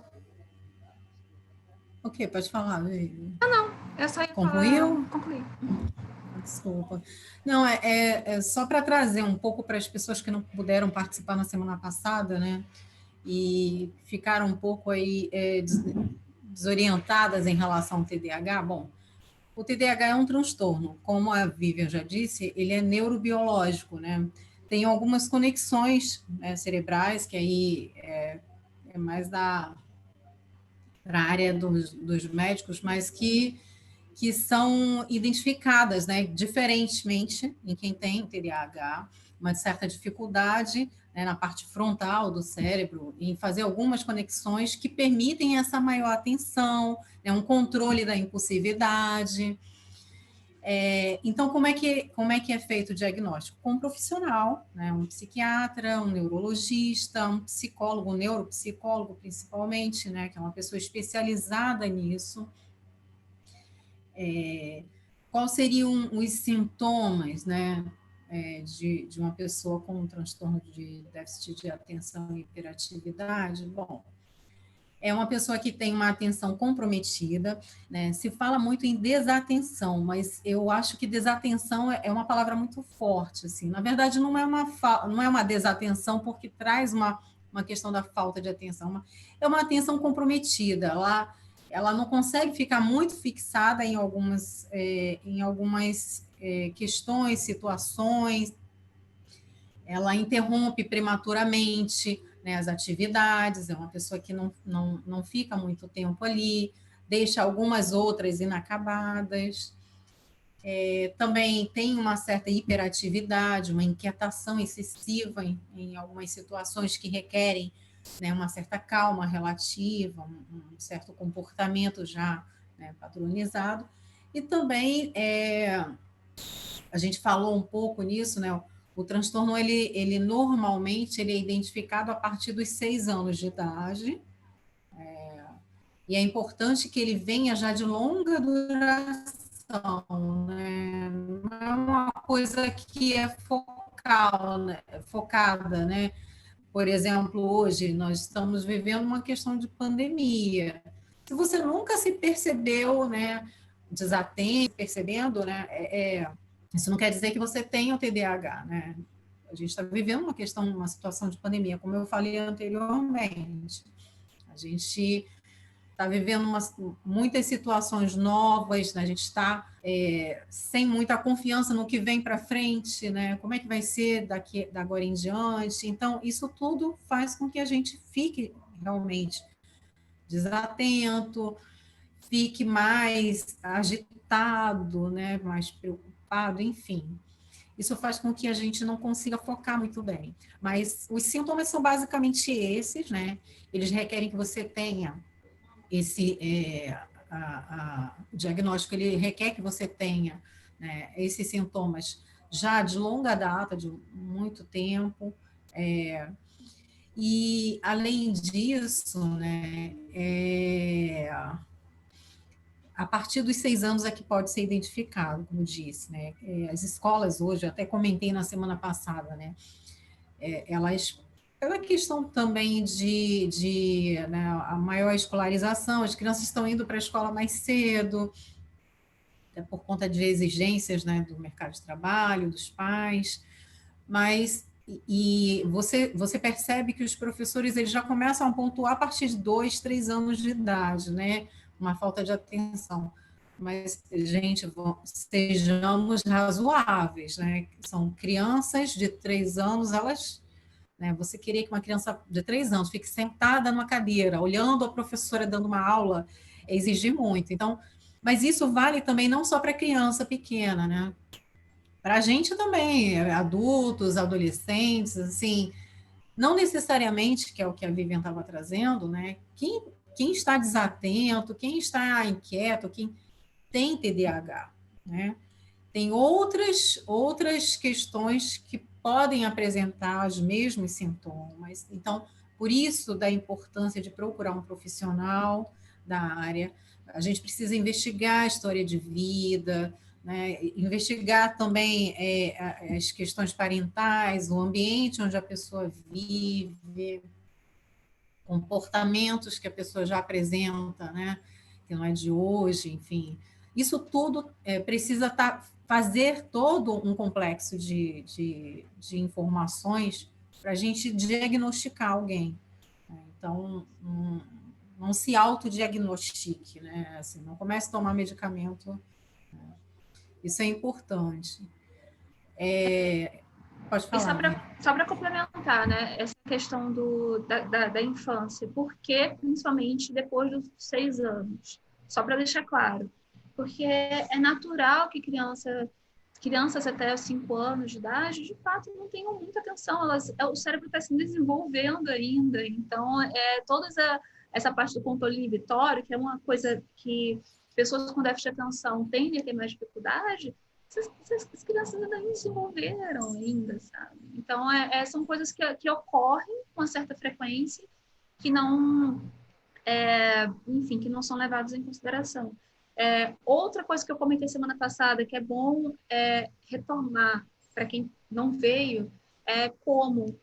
Speaker 2: Ok, pode falar, Vivi.
Speaker 3: É só
Speaker 2: Concluiu?
Speaker 3: Concluí.
Speaker 2: Desculpa. Não, só para trazer um pouco para as pessoas que não puderam participar na semana passada, né? E ficaram um pouco aí desorientadas em relação ao TDAH. Bom, o TDAH é um transtorno, como a Vivian já disse, ele é neurobiológico, né? Tem algumas conexões, né, cerebrais, que aí é mais da área dos médicos, mas que são identificadas, né, diferentemente em quem tem o TDAH, uma certa dificuldade, né, na parte frontal do cérebro em fazer algumas conexões que permitem essa maior atenção, né, um controle da impulsividade. Então, como é que é feito o diagnóstico? Com um profissional, né, um psiquiatra, um neurologista, um psicólogo, um neuropsicólogo principalmente, né, que é uma pessoa especializada nisso. Quais seriam os sintomas, né, de uma pessoa com um transtorno de déficit de atenção e hiperatividade? Bom, é uma pessoa que tem uma atenção comprometida, né? Se fala muito em desatenção, mas eu acho que desatenção é uma palavra muito forte, assim. Na verdade, não é uma desatenção porque traz uma questão da falta de atenção, é uma atenção comprometida. Ela não consegue ficar muito fixada em algumas questões, situações. Ela interrompe prematuramente, né, as atividades, é uma pessoa que não fica muito tempo ali, deixa algumas outras inacabadas. Também tem uma certa hiperatividade, uma inquietação excessiva em algumas situações que requerem, né, uma certa calma relativa, um certo comportamento já, né, padronizado. E também, a gente falou um pouco nisso, né, o transtorno, ele normalmente ele é identificado a partir dos 6 anos de idade, e é importante que ele venha já de longa duração, né? Não é uma coisa que é focal, né? Focada, né? Por exemplo, hoje nós estamos vivendo uma questão de pandemia. Se você nunca se percebeu, né, desatento, percebendo, né, isso não quer dizer que você tenha o TDAH, né? A gente está vivendo uma situação de pandemia, como eu falei anteriormente. A gente está vivendo muitas situações novas, né? A gente está sem muita confiança no que vem para frente, né? Como é que vai ser da agora em diante? Então, isso tudo faz com que a gente fique realmente desatento, fique mais agitado, né? Mais preocupado, enfim. Isso faz com que a gente não consiga focar muito bem. Mas os sintomas são basicamente esses, né? Eles requerem que você tenha o diagnóstico ele requer que você tenha, né, esses sintomas já de longa data, de muito tempo, e além disso, né, a partir dos 6 anos é que pode ser identificado, como disse, né? As escolas hoje, eu até comentei na semana passada, né? Elas, pela questão também né, a maior escolarização, as crianças estão indo para a escola mais cedo, por conta de exigências, né, do mercado de trabalho, dos pais, mas você percebe que os professores eles já começam a pontuar a partir de 2, 3 anos de idade, né? Uma falta de atenção. Mas, gente, sejamos razoáveis, né? São crianças de 3 anos, elas, né, você queria que uma criança de 3 anos fique sentada numa cadeira, olhando a professora dando uma aula, é exigir muito. Então, mas isso vale também não só para criança pequena, né? Para a gente também, adultos, adolescentes, assim, não necessariamente, que é o que a Vivian estava trazendo, né? Quem está desatento, quem está inquieto, quem tem TDAH, né? Tem outras questões que podem apresentar os mesmos sintomas. Então, por isso da importância de procurar um profissional da área. A gente precisa investigar a história de vida, né? Investigar também as questões parentais, o ambiente onde a pessoa vive, comportamentos que a pessoa já apresenta, né? Que não é de hoje, enfim. Isso tudo precisa fazer todo um complexo de informações para a gente diagnosticar alguém. Né? Então, não se autodiagnostique, né? Assim, não comece a tomar medicamento. Né? Isso é importante. Pode falar.
Speaker 3: E só para complementar, né, essa questão da infância, por que principalmente depois dos 6 anos? Só para deixar claro. Porque é natural que crianças até os 5 anos de idade, de fato, não tenham muita atenção. O cérebro está se desenvolvendo ainda. Então, toda essa parte do controle inibitório, que é uma coisa que pessoas com déficit de atenção tendem a ter mais dificuldade, essas crianças ainda não desenvolveram ainda, sabe? Então, são coisas que ocorrem com uma certa frequência que não, enfim, que não são levadas em consideração. Outra coisa que eu comentei semana passada, que é bom retomar para quem não veio, é como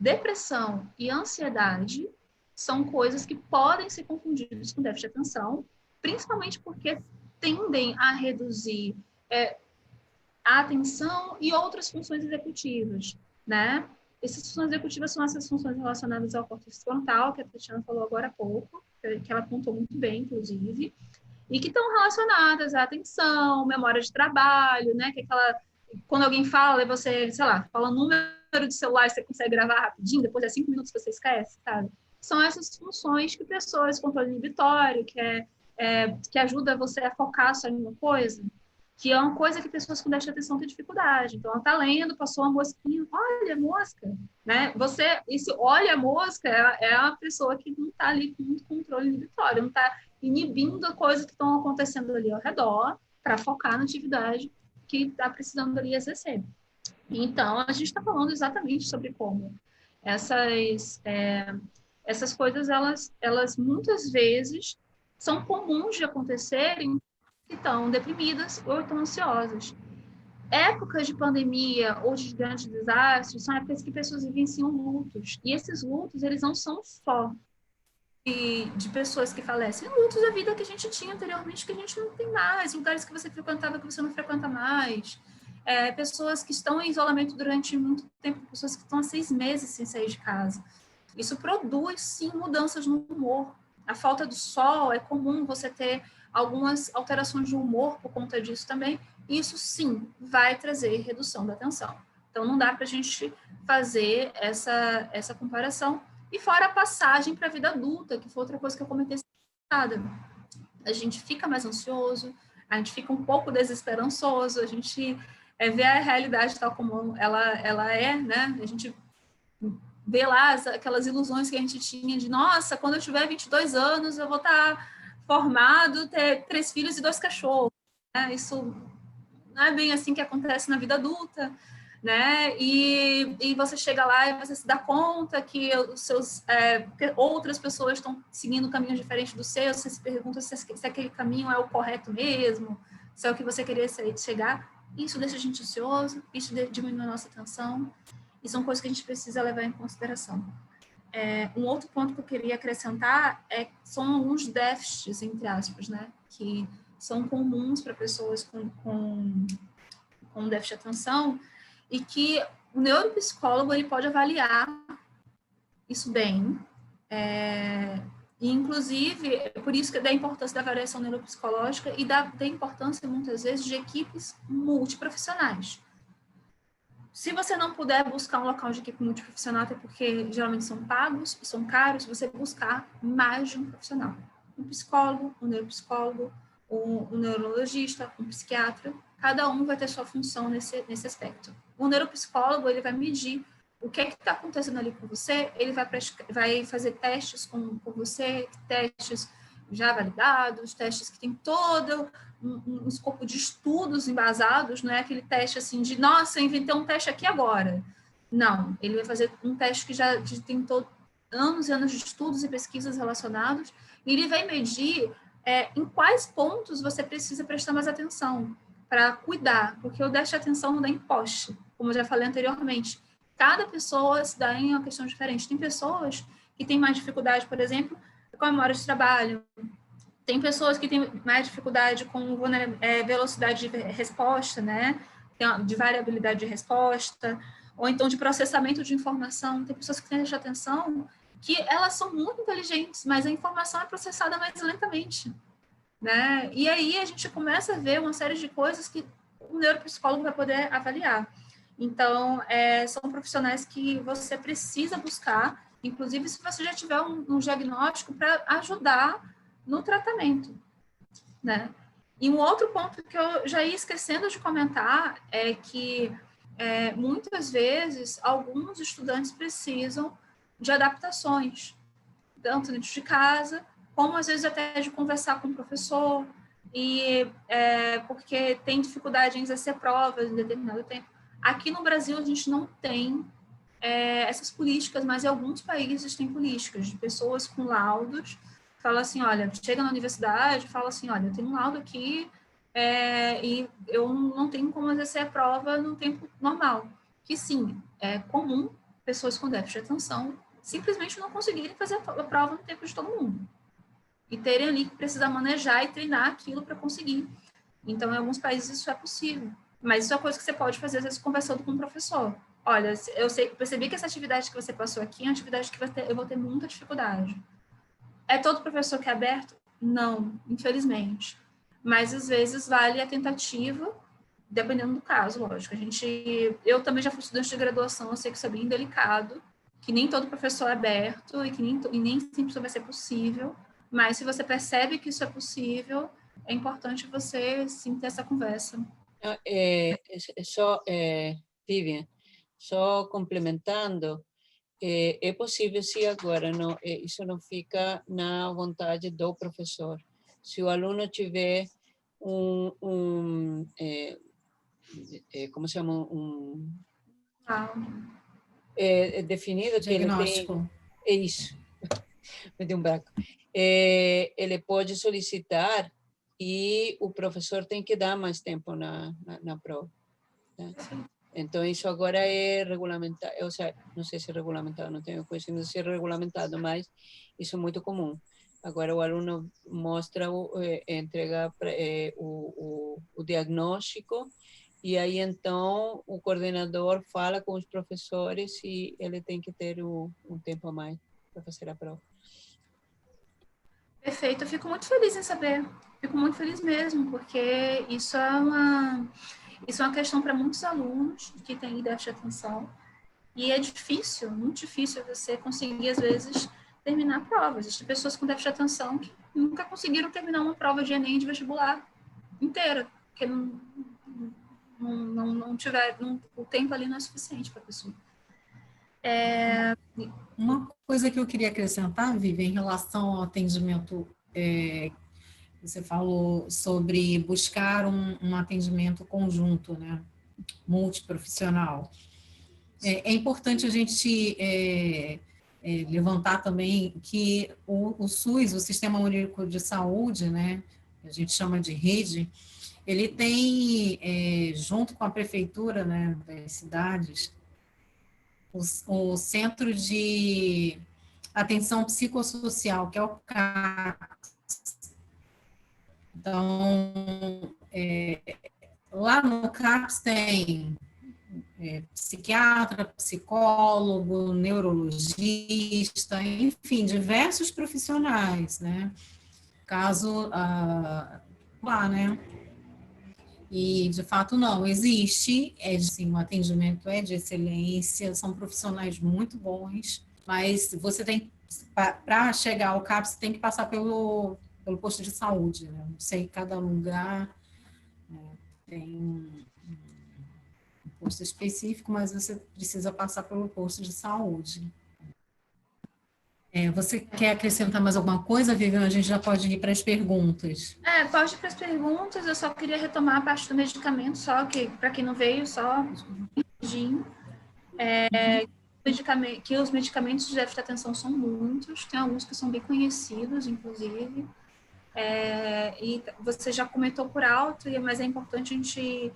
Speaker 3: depressão e ansiedade são coisas que podem ser confundidas com déficit de atenção, principalmente porque tendem a reduzir a atenção e outras funções executivas, né? Essas funções executivas são essas funções relacionadas ao córtex frontal, que a Tatiana falou agora há pouco, que ela apontou muito bem, inclusive, e que estão relacionadas à atenção, memória de trabalho, né? Que quando alguém fala, você, sei lá, fala número de celular, você consegue gravar rapidinho, depois de 5 minutos você esquece, sabe? São essas funções que pessoas, controle inibitório, que ajuda você a focar só em uma coisa, que é uma coisa que pessoas com déficit de atenção têm dificuldade. Então, ela está lendo, passou uma mosquinha, olha a mosca, né? Esse olha a mosca é uma pessoa que não está ali com muito controle inibitório, não está inibindo coisas que estão acontecendo ali ao redor para focar na atividade que está precisando ali exercer. Então, a gente está falando exatamente sobre como essas coisas, elas muitas vezes são comuns de acontecerem que estão deprimidas ou estão ansiosas. Épocas de pandemia ou de grandes desastres são épocas que pessoas vivenciam lutos. E esses lutos, eles não são só de pessoas que falecem, lutos da vida que a gente tinha anteriormente, que a gente não tem mais, lugares que você frequentava que você não frequenta mais, pessoas que estão em isolamento durante muito tempo, pessoas que estão há 6 meses sem sair de casa. Isso produz, sim, mudanças no humor. A falta do sol, é comum você ter algumas alterações de humor por conta disso também. Isso, sim, vai trazer redução da atenção. Então, não dá para a gente fazer essa comparação. E fora a passagem para a vida adulta, que foi outra coisa que eu comentei semana passada. A gente fica mais ansioso, a gente fica um pouco desesperançoso, a gente vê a realidade tal como ela é, né? A gente vê lá aquelas ilusões que a gente tinha de, nossa, quando eu tiver 22 anos, eu vou estar formado, ter 3 filhos e 2 cachorros, né? Isso não é bem assim que acontece na vida adulta, né? E você chega lá e você se dá conta que os seus, que outras pessoas estão seguindo caminhos diferentes do seu, você se pergunta se aquele caminho é o correto mesmo, se é o que você queria chegar. Isso deixa a gente ansioso, isso diminui a nossa atenção, e são coisas que a gente precisa levar em consideração. Um outro ponto que eu queria acrescentar são alguns déficits, entre aspas, né? Que são comuns para pessoas com déficit de atenção, e que o neuropsicólogo ele pode avaliar isso bem. E, inclusive, é por isso que da importância da avaliação neuropsicológica e da importância, muitas vezes, de equipes multiprofissionais. Se você não puder buscar um local de equipe multiprofissional, até porque geralmente são pagos e são caros, você buscar mais de um profissional. Um psicólogo, um neuropsicólogo, um neurologista, um psiquiatra, cada um vai ter sua função nesse aspecto. O neuropsicólogo, ele vai medir o que está acontecendo ali com você, ele vai fazer testes com você, testes já validados, testes que tem todo um escopo de estudos embasados, não é aquele teste assim de, nossa, inventei um teste aqui agora. Não, ele vai fazer um teste que já tem anos e anos de estudos e pesquisas relacionados, e ele vai medir em quais pontos você precisa prestar mais atenção para cuidar, porque o déficit de atenção não dá em poste, como eu já falei anteriormente. Cada pessoa se dá em uma questão diferente. Tem pessoas que têm mais dificuldade, por exemplo, com a memória de trabalho. Tem pessoas que têm mais dificuldade com velocidade de resposta, né? De variabilidade de resposta, ou então de processamento de informação. Tem pessoas que têm essa atenção que elas são muito inteligentes, mas a informação é processada mais lentamente, né? E aí a gente começa a ver uma série de coisas que o neuropsicólogo vai poder avaliar. Então, são profissionais que você precisa buscar, inclusive se você já tiver um diagnóstico, para ajudar no tratamento, né? E um outro ponto que eu já ia esquecendo de comentar é que muitas vezes alguns estudantes precisam de adaptações, tanto dentro de casa, como às vezes até de conversar com o professor, e porque tem dificuldade em exercer provas em determinado tempo. Aqui no Brasil a gente não tem essas políticas, mas em alguns países tem políticas de pessoas com laudos. Fala assim, olha, chega na universidade, fala assim, olha, eu tenho um laudo aqui e eu não tenho como exercer a prova no tempo normal. Que sim, é comum pessoas com déficit de atenção simplesmente não conseguirem fazer a prova no tempo de todo mundo. E terem ali que precisar manejar e treinar aquilo para conseguir. Então, em alguns países isso é possível. Mas isso é uma coisa que você pode fazer, às vezes, conversando com o professor. Olha, percebi que essa atividade que você passou aqui é uma atividade que eu vou ter muita dificuldade. É todo professor que é aberto? Não, infelizmente. Mas, às vezes, vale a tentativa, dependendo do caso, lógico. Eu também já fui estudante de graduação, eu sei que isso é bem delicado, que nem todo professor é aberto e que nem sempre isso vai ser possível. Mas, se você percebe que isso é possível, é importante você, sim, ter essa conversa.
Speaker 1: Vivian, só complementando, é possível se agora isso não fica na vontade do professor. Se o aluno tiver como se chama, definido que ele tem... É isso, me deu um branco. Ele pode solicitar e o professor tem que dar mais tempo na prova. Né? Então, isso agora é regulamentado, ou seja, não sei se é regulamentado, não tenho conhecimento se é regulamentado, mas isso é muito comum. Agora o aluno mostra, entrega o diagnóstico, e aí então o coordenador fala com os professores e ele tem que ter um tempo a mais para fazer a prova.
Speaker 3: Perfeito, eu fico muito feliz em saber, fico muito feliz mesmo, porque isso é uma questão para muitos alunos que têm déficit de atenção, e é difícil, muito difícil você conseguir, às vezes, terminar provas. Existem pessoas com déficit de atenção que nunca conseguiram terminar uma prova de Enem de vestibular inteira, porque não tiver, o tempo ali não é suficiente para a pessoa.
Speaker 2: Uma coisa que eu queria acrescentar, Vivi, em relação ao atendimento Você falou sobre buscar um atendimento conjunto, né? Multiprofissional. É importante a gente levantar também que o SUS, o Sistema Único de Saúde, né? A gente chama de rede, ele tem, junto com a prefeitura, né, das cidades, o Centro de Atenção Psicossocial, que é o CAPS. Então, lá no CAPS tem psiquiatra, psicólogo, neurologista, enfim, diversos profissionais, né? Caso lá, né? E, de fato, não, existe, sim, o atendimento é de excelência, são profissionais muito bons, mas você tem, para chegar ao CAPS, tem que passar pelo posto de saúde, né? Não sei, cada lugar tem um posto específico, mas você precisa passar pelo posto de saúde. Você quer acrescentar mais alguma coisa, Vivian? A gente já pode ir para as perguntas.
Speaker 3: Pode ir para as perguntas, eu só queria retomar a parte do medicamento, só que, para quem não veio, só rapidinho. Que os medicamentos de déficit de atenção são muitos, tem alguns que são bem conhecidos, inclusive. E você já comentou por alto, mas é importante a gente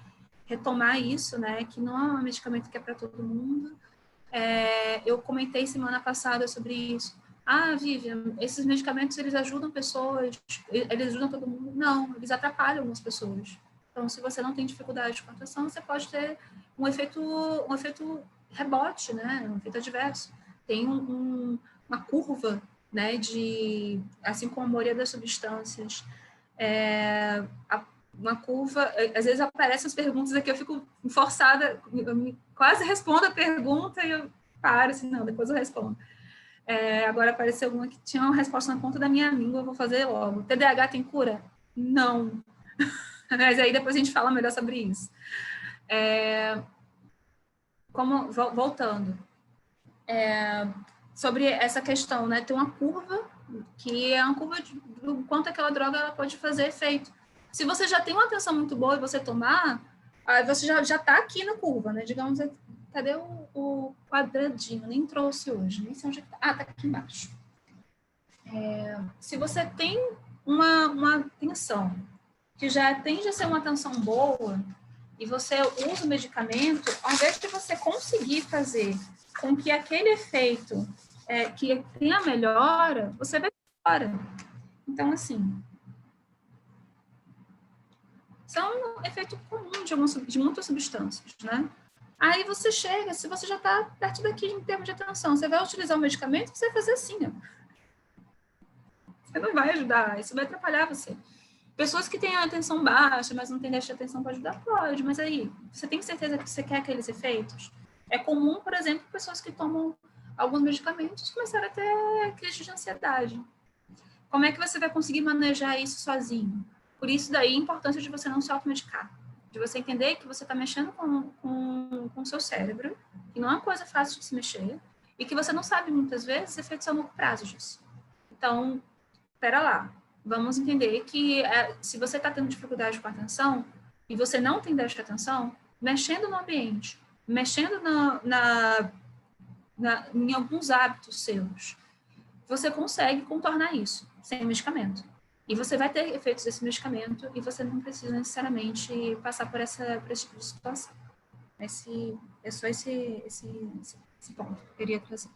Speaker 3: retomar isso, né? Que não é um medicamento que é para todo mundo. Eu comentei semana passada sobre isso. Vivian, esses medicamentos, eles ajudam pessoas, eles ajudam todo mundo? Não, eles atrapalham algumas pessoas. Então, se você não tem dificuldade com a atenção, você pode ter um efeito rebote, né? Um efeito adverso. Tem uma curva, né? Assim como a maioria das substâncias, uma curva, às vezes aparecem as perguntas aqui, eu fico forçada, eu quase respondo a pergunta e eu paro assim, não, depois eu respondo. Agora apareceu uma que tinha uma resposta na ponta da minha língua, eu vou fazer logo. TDAH tem cura? Não. Mas aí depois a gente fala melhor sobre isso. Voltando. Sobre essa questão, né? Tem uma curva, que é uma curva do quanto aquela droga ela pode fazer efeito. Se você já tem uma atenção muito boa e você tomar, aí você já está aqui na curva, né? Digamos, cadê o quadradinho? Nem trouxe hoje, nem sei onde está. Está aqui embaixo. Se você tem uma atenção que já tende a ser uma atenção boa e você usa o medicamento, ao invés de você conseguir fazer com que aquele efeito que tenha melhora, você vai fora. Então, assim, são um efeito comum de muitas substâncias, né? Aí você chega, se você já está perto daqui em termos de atenção, você vai utilizar o medicamento, você vai fazer assim, ó. Você não vai ajudar, isso vai atrapalhar você. Pessoas que têm a atenção baixa, mas não têm déficit de atenção, pode ajudar? Pode, mas aí, você tem certeza que você quer aqueles efeitos? É comum, por exemplo, pessoas que tomam alguns medicamentos começarem a ter crise de ansiedade. Como é que você vai conseguir manejar isso sozinho? Por isso daí a importância de você não se automedicar, de você entender que você está mexendo com o seu cérebro, que não é uma coisa fácil de se mexer, e que você não sabe, muitas vezes, efeitos a longo prazo disso. Então, espera lá, vamos entender que se você está tendo dificuldade com a atenção, e você não tem déficit de atenção, mexendo no ambiente, mexendo em alguns hábitos seus, você consegue contornar isso sem medicamento. E você vai ter efeitos desse medicamento e você não precisa necessariamente passar por esse tipo de situação. É só esse ponto que eu queria trazer.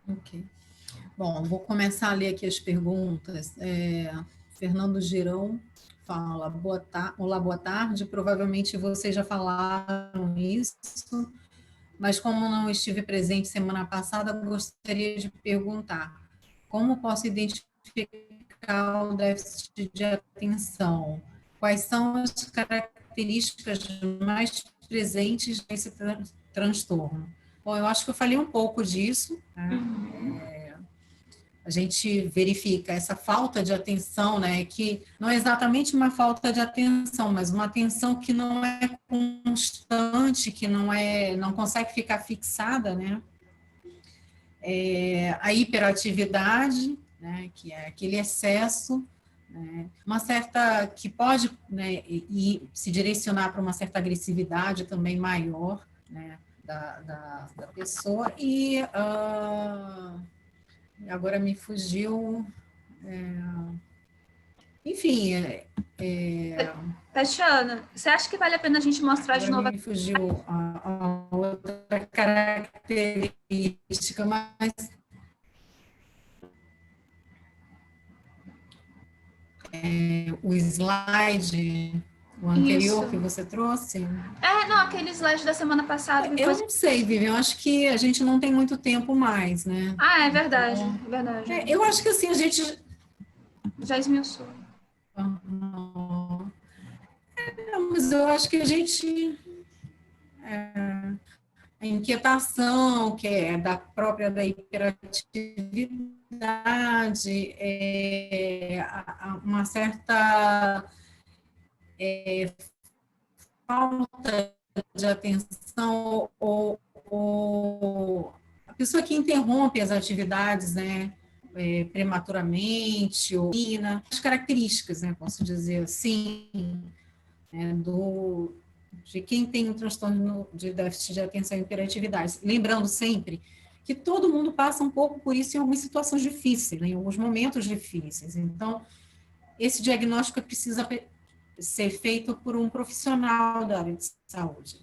Speaker 2: Ok. Bom, vou começar a ler aqui as perguntas. Fernando Girão fala, olá, boa tarde. Provavelmente vocês já falaram isso, mas como não estive presente semana passada, gostaria de perguntar como posso identificar o déficit de atenção? Quais são as características mais presentes nesse transtorno? Bom, eu acho que eu falei um pouco disso, né? A gente verifica essa falta de atenção, né, que não é exatamente uma falta de atenção, mas uma atenção que não é constante, que não consegue ficar fixada, né? A hiperatividade, né, que é aquele excesso né? Uma certa, que pode, né, e se direcionar para uma certa agressividade também maior, né, da pessoa. E agora me fugiu... enfim,
Speaker 3: Tatiana, você acha que vale a pena a gente mostrar de
Speaker 2: agora
Speaker 3: novo?
Speaker 2: me fugiu a outra característica, mas o slide, o anterior
Speaker 3: Isso.
Speaker 2: que você trouxe.
Speaker 3: Não, aquele slide da semana passada.
Speaker 2: Eu não sei, Vivian, eu acho que a gente não tem muito tempo mais, né?
Speaker 3: É verdade, é verdade.
Speaker 2: Eu acho que assim, a gente...
Speaker 3: Já esmiuçou.
Speaker 2: mas eu acho que a gente... a inquietação, que é da própria da hiperatividade, uma certa falta de atenção, ou a pessoa que interrompe as atividades, né, prematuramente, ou as características, né, posso dizer assim, né, de quem tem um transtorno de déficit de atenção e hiperatividade. Lembrando sempre que todo mundo passa um pouco por isso em algumas situações difíceis, né, em alguns momentos difíceis. Então, esse diagnóstico precisa ser feito por um profissional da área de saúde,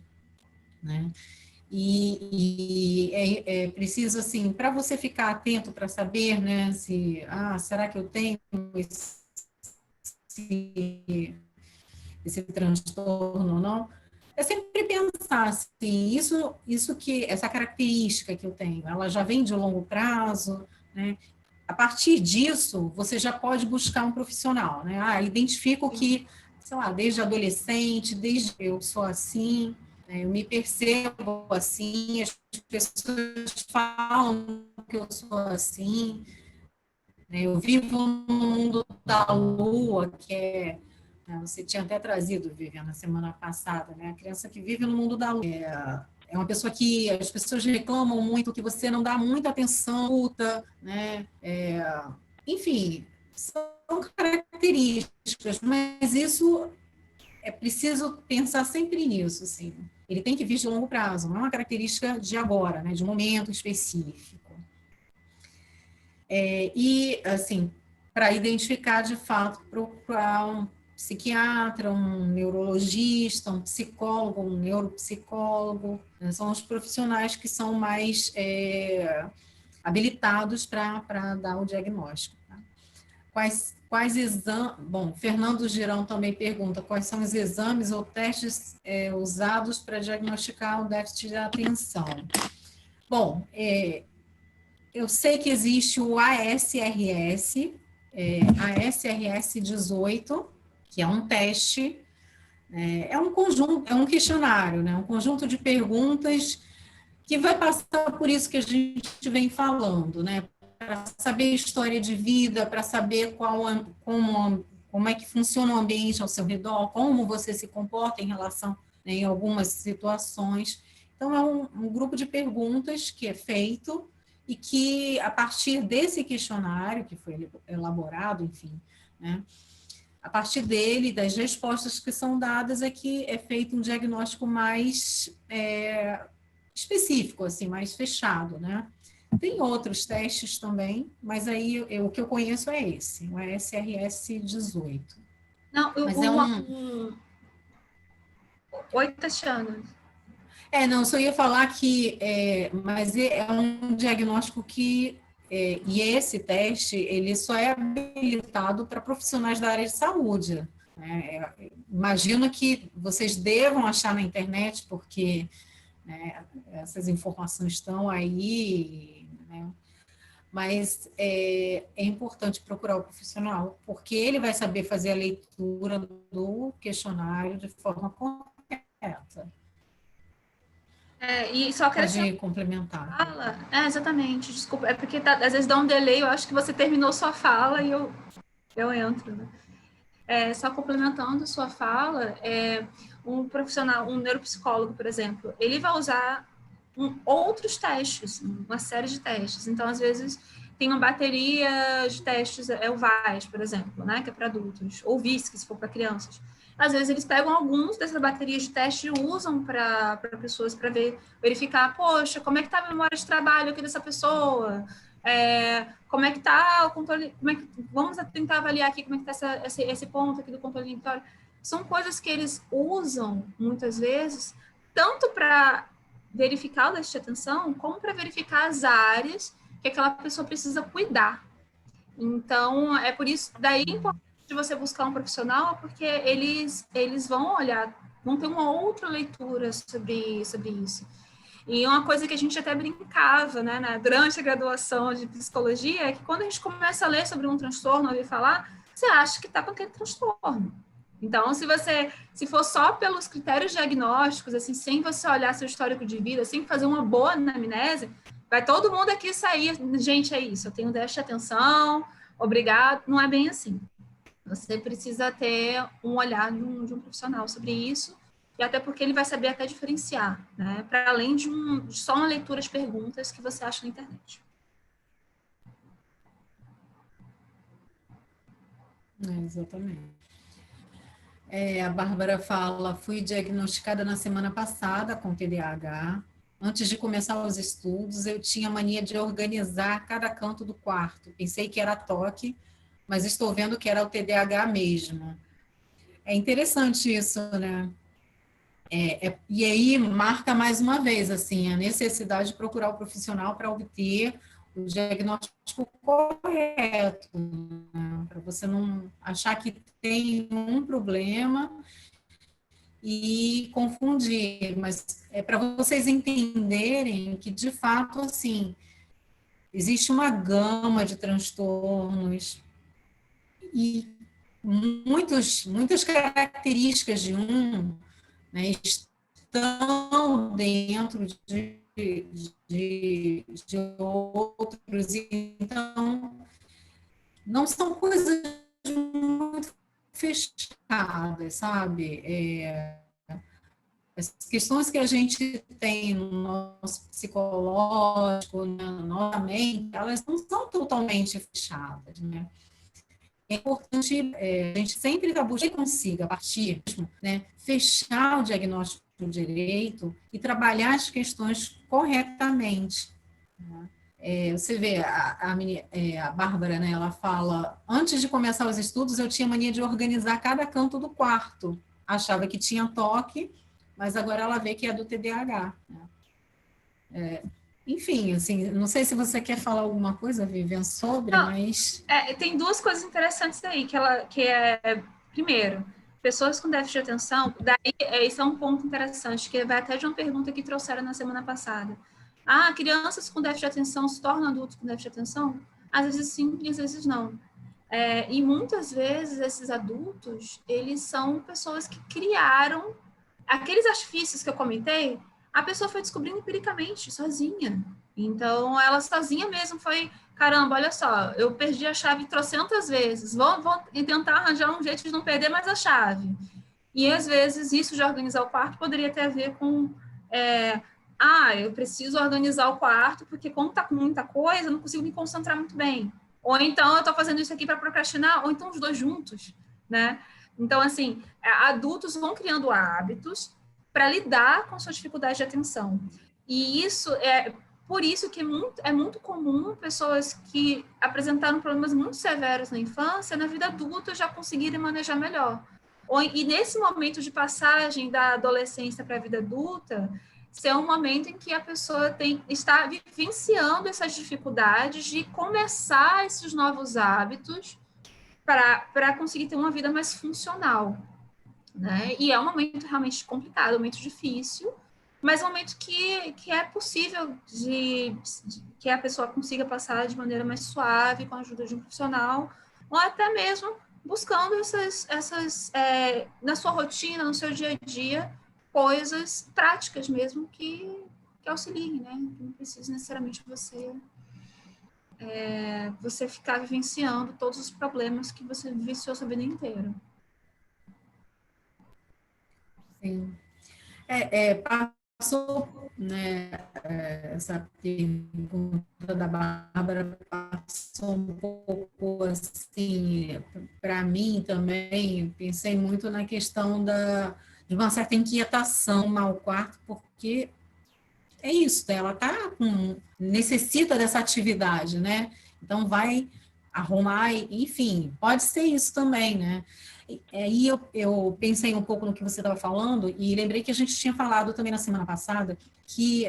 Speaker 2: né? E é preciso, assim, para você ficar atento para saber, né, se, será que eu tenho esse transtorno ou não, é sempre pensar assim, essa característica que eu tenho, ela já vem de longo prazo, né? A partir disso, você já pode buscar um profissional, né? Identifico que, sei lá, desde adolescente, desde eu sou assim, né? Eu me percebo assim, as pessoas falam que eu sou assim, né? Eu vivo no mundo da lua, que você tinha até trazido, Vivian, na semana passada, né? A criança que vive no mundo da lua. É uma pessoa que as pessoas reclamam muito, que você não dá muita atenção, né? Enfim, são características, mas isso é preciso pensar sempre nisso, assim. Ele tem que vir de longo prazo, não é uma característica de agora, né? De um momento específico. E, assim, para identificar, de fato, procurar um psiquiatra, um neurologista, um psicólogo, um neuropsicólogo, né? São os profissionais que são mais habilitados para dar o diagnóstico. Tá? Quais exames... Bom, Fernando Girão também pergunta quais são os exames ou testes usados para diagnosticar o déficit de atenção. Bom, eu sei que existe o ASRS, ASRS 18, que é um teste, é um conjunto, é um questionário, né? Um conjunto de perguntas que vai passar por isso que a gente vem falando, né? Para saber a história de vida, para saber como é que funciona o ambiente ao seu redor, como você se comporta em relação, né, em algumas situações. Então, é um grupo de perguntas que é feito e que, a partir desse questionário que foi elaborado, enfim, né, a partir dele, das respostas que são dadas, é que é feito um diagnóstico mais específico, assim, mais fechado, né? Tem outros testes também, mas aí o que eu conheço é esse, o SRS 18.
Speaker 3: Não,
Speaker 2: mas
Speaker 3: Oi, Tatiana.
Speaker 2: Não, só ia falar que, mas é um diagnóstico que, e esse teste, ele só é habilitado para profissionais da área de saúde. Né? Imagino que vocês devam achar na internet, porque essas informações estão aí, né? Mas é importante procurar o profissional, porque ele vai saber fazer a leitura do questionário de forma correta.
Speaker 3: E só quero
Speaker 2: Pode complementar.
Speaker 3: Fala. Exatamente, desculpa. É porque às vezes dá um delay, eu acho que você terminou sua fala e eu entro, né? Só complementando sua fala, um profissional, um neuropsicólogo, por exemplo, ele vai usar outros testes, uma série de testes. Então, às vezes, tem uma bateria de testes, o VAIS, por exemplo, né, que é para adultos, ou VISC, se for para crianças. Às vezes eles pegam alguns dessas baterias de teste e usam para pessoas para verificar, poxa, como é que está a memória de trabalho aqui dessa pessoa? Como é que está o controle, vamos tentar avaliar aqui como é que está esse ponto aqui do controle inibitório. São coisas que eles usam, muitas vezes, tanto para verificar o déficit de atenção, como para verificar as áreas que aquela pessoa precisa cuidar. Então, é por isso, daí é importante você buscar um profissional, porque eles vão olhar, vão ter uma outra leitura sobre isso. E uma coisa que a gente até brincava, né, durante a graduação de psicologia, é que quando a gente começa a ler sobre um transtorno, ouvir falar, você acha que está com aquele transtorno. Então, se for só pelos critérios diagnósticos, assim, sem você olhar seu histórico de vida, sem fazer uma boa anamnese, vai todo mundo aqui sair, gente, é isso, eu tenho déficit de atenção, obrigado. Não é bem assim. Você precisa ter um olhar de um profissional sobre isso, e até porque ele vai saber até diferenciar, né? Para além de só uma leitura de perguntas que você acha na internet.
Speaker 2: Exatamente. A Bárbara fala, fui diagnosticada na semana passada com TDAH. Antes de começar os estudos, eu tinha mania de organizar cada canto do quarto. Pensei que era toque, mas estou vendo que era o TDAH mesmo. É interessante isso, né? E aí marca mais uma vez assim a necessidade de procurar o profissional para obter o diagnóstico correto, né? Para você não achar que tem um problema e confundir, mas é para vocês entenderem que de fato assim existe uma gama de transtornos e muitas características de né, estão dentro de outros, então não são coisas muito fechadas, sabe? As questões que a gente tem no nosso psicológico, na nossa mente, elas não são totalmente fechadas, né? É importante, a gente sempre está buscando que consiga, a partir, né, fechar o diagnóstico direito e trabalhar as questões corretamente. Né? Você vê, a Bárbara, né, ela fala, antes de começar os estudos, eu tinha mania de organizar cada canto do quarto. Achava que tinha toque, mas agora ela vê que é do TDAH. Né? Enfim, assim, não sei se você quer falar alguma coisa, Vivian, sobre,
Speaker 3: Não,
Speaker 2: mas...
Speaker 3: tem duas coisas interessantes aí, primeiro, pessoas com déficit de atenção, daí isso é um ponto interessante, que vai até de uma pergunta que trouxeram na semana passada. Crianças com déficit de atenção se tornam adultos com déficit de atenção? Às vezes sim, e às vezes não. E muitas vezes esses adultos, eles são pessoas que criaram aqueles artifícios que eu comentei, a pessoa foi descobrindo empiricamente, sozinha. Então, ela sozinha mesmo foi, caramba, olha só, eu perdi a chave trocentas vezes, vou tentar arranjar um jeito de não perder mais a chave. E, às vezes, isso de organizar o quarto poderia ter a ver com, eu preciso organizar o quarto, porque como tá com muita coisa, eu não consigo me concentrar muito bem. Ou então, eu tô fazendo isso aqui para procrastinar, ou então os dois juntos, né? Então, assim, adultos vão criando hábitos para lidar com suas dificuldades de atenção. E isso por isso que é muito comum pessoas que apresentaram problemas muito severos na infância, na vida adulta, já conseguirem manejar melhor. E nesse momento de passagem da adolescência para a vida adulta, ser um momento em que a pessoa está vivenciando essas dificuldades de começar esses novos hábitos para conseguir ter uma vida mais funcional, né? E é um momento realmente complicado, um momento difícil, mas um momento que é possível que a pessoa consiga passar de maneira mais suave, com a ajuda de um profissional, ou até mesmo buscando na sua rotina, no seu dia a dia, coisas práticas mesmo que auxiliem, né? Que não precisa necessariamente você ficar vivenciando todos os problemas que você vivenciou sua vida inteira.
Speaker 2: Sim. Passou né, essa pergunta da Bárbara passou um pouco assim, para mim também, pensei muito na questão de uma certa inquietação ao quarto, porque é isso, ela necessita dessa atividade, né? Então vai arrumar, enfim, pode ser isso também, né? E aí eu pensei um pouco no que você estava falando e lembrei que a gente tinha falado também na semana passada que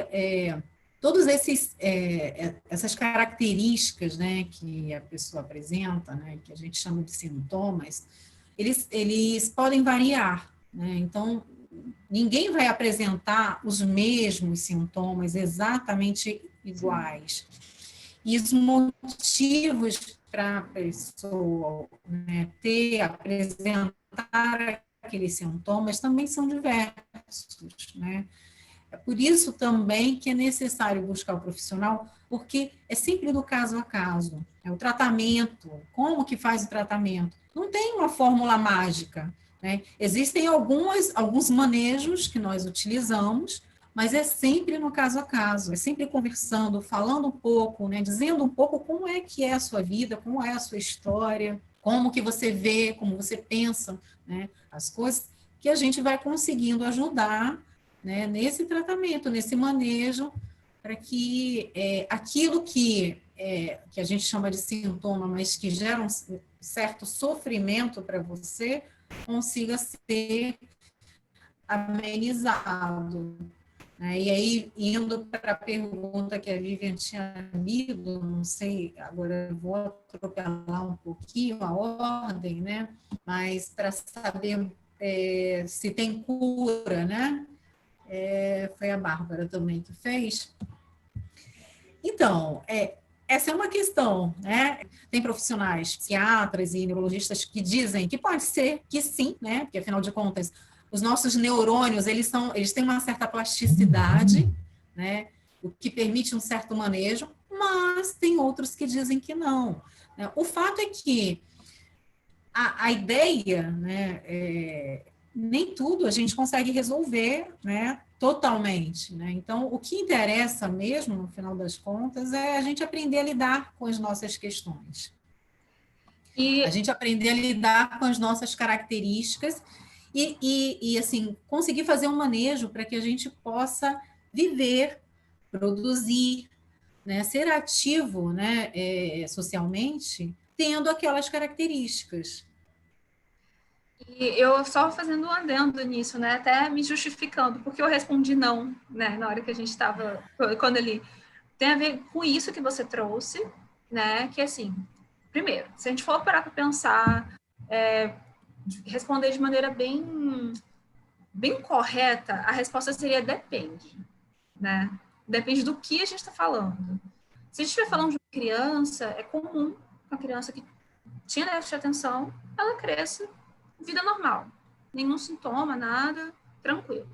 Speaker 2: todos essas características, né, que a pessoa apresenta, né, que a gente chama de sintomas, eles podem variar, né? Então ninguém vai apresentar os mesmos sintomas exatamente iguais. E os motivos para a pessoa, né, apresentar aqueles sintomas também são diversos, né? É por isso também que é necessário buscar o profissional, porque é sempre do caso a caso. É o tratamento, como que faz o tratamento? Não tem uma fórmula mágica, né? Existem alguns manejos que nós utilizamos, mas é sempre no caso a caso, é sempre conversando, falando um pouco, né? Dizendo um pouco como é que é a sua vida, como é a sua história, como que você vê, como você pensa, né? As coisas que a gente vai conseguindo ajudar, né, nesse tratamento, nesse manejo, para que aquilo que a gente chama de sintoma, mas que gera um certo sofrimento para você, consiga ser amenizado. Né? E aí, indo para a pergunta que a Vivian tinha lido, não sei, agora eu vou atropelar um pouquinho a ordem, né? Mas para saber se tem cura, né? Foi a Bárbara também que fez. Então, essa é uma questão, né? Tem profissionais, psiquiatras e neurologistas que dizem que pode ser que sim, né? Porque, afinal de contas, os nossos neurônios, eles têm uma certa plasticidade, né? O que permite um certo manejo, mas tem outros que dizem que não. O fato é que a ideia, né, nem tudo a gente consegue resolver, né, totalmente, né? Então, o que interessa mesmo, no final das contas, é a gente aprender a lidar com as nossas questões. A gente aprender a lidar com as nossas características e assim, conseguir fazer um manejo para que a gente possa viver, produzir, né, ser ativo, né, socialmente, tendo aquelas características.
Speaker 3: E eu só fazendo um adendo nisso, né? Até me justificando, porque eu respondi não, né? Na hora que a gente estava, quando ele tem a ver com isso que você trouxe, né? Que assim, primeiro, se a gente for parar para pensar, responder de maneira bem correta, a resposta seria depende, né? Depende do que a gente está falando. Se a gente estiver falando de uma criança, é comum uma criança que tinha déficit de atenção, ela cresça vida normal, nenhum sintoma, nada, tranquilo.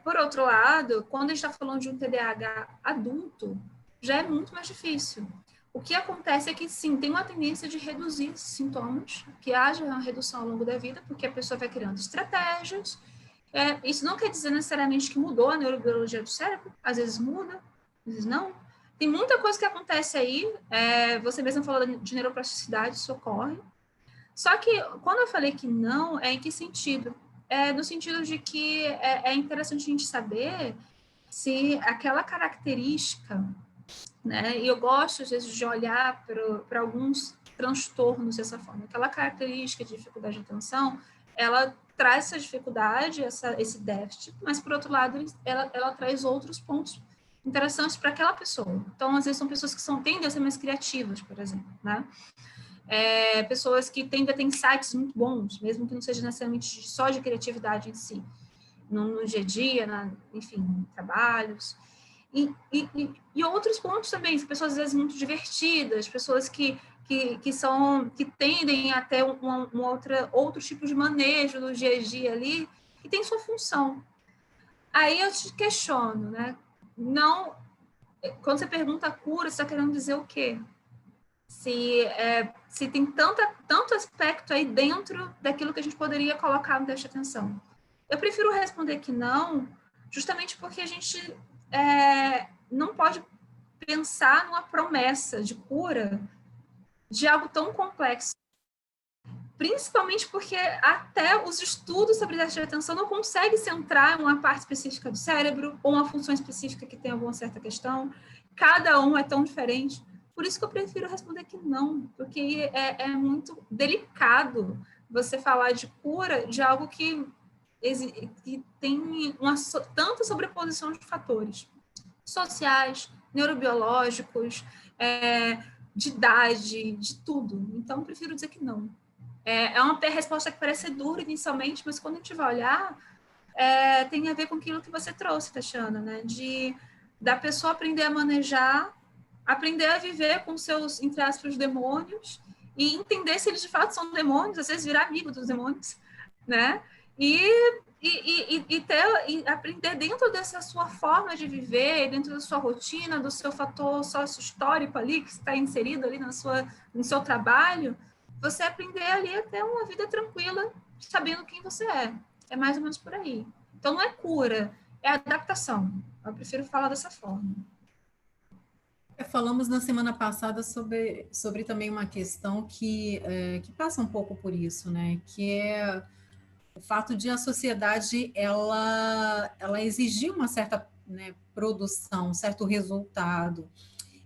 Speaker 3: Por outro lado, quando a gente está falando de um TDAH adulto, já é muito mais difícil. O que acontece é que, sim, tem uma tendência de reduzir esses sintomas, que haja uma redução ao longo da vida, porque a pessoa vai criando estratégias. Isso não quer dizer necessariamente que mudou a neurobiologia do cérebro, às vezes muda, às vezes não. Tem muita coisa que acontece aí, você mesmo falou de neuroplasticidade, isso ocorre. Só que, quando eu falei que não, em que sentido? No sentido de que é interessante a gente saber se aquela característica, né? E eu gosto, às vezes, de olhar para alguns transtornos dessa forma. Aquela característica de dificuldade de atenção, ela traz essa dificuldade, esse déficit, mas, por outro lado, ela traz outros pontos interessantes para aquela pessoa. Então, às vezes, são pessoas que tendem a ser mais criativas, por exemplo, né? Pessoas que tendem a ter insights muito bons, mesmo que não seja necessariamente só de criatividade em si, no dia a dia, enfim, trabalhos. E outros pontos também, pessoas às vezes muito divertidas, pessoas que tendem a ter outro tipo de manejo no dia a dia ali, que tem sua função. Aí eu te questiono, né? Não, quando você pergunta a cura, você está querendo dizer o quê? Se tem tanto aspecto aí dentro daquilo que a gente poderia colocar no déficit de atenção. Eu prefiro responder que não, justamente porque a gente não pode pensar numa promessa de cura de algo tão complexo. Principalmente porque até os estudos sobre déficit de atenção não conseguem centrar em uma parte específica do cérebro ou uma função específica que tem alguma certa questão. Cada um é tão diferente. Por isso que eu prefiro responder que não, porque é muito delicado você falar de cura de algo que tem tanta sobreposição de fatores sociais, neurobiológicos, de idade, de tudo. Então, eu prefiro dizer que não. É uma resposta que parece dura inicialmente, mas quando a gente vai olhar, tem a ver com aquilo que você trouxe, Tatiana, né? Da pessoa aprender a manejar, aprender a viver com seus, entre aspas, demônios, e entender se eles de fato são demônios, às vezes virar amigo dos demônios, né? E aprender dentro dessa sua forma de viver, dentro da sua rotina, do seu fator sócio-histórico ali, que está inserido ali no seu trabalho, você aprender ali a ter uma vida tranquila, sabendo quem você é. É mais ou menos por aí. Então, não é cura, é adaptação. Eu prefiro falar dessa forma.
Speaker 2: Falamos na semana passada sobre também uma questão que passa um pouco por isso, né? Que é o fato de a sociedade ela exigir uma certa, né, produção, um certo resultado,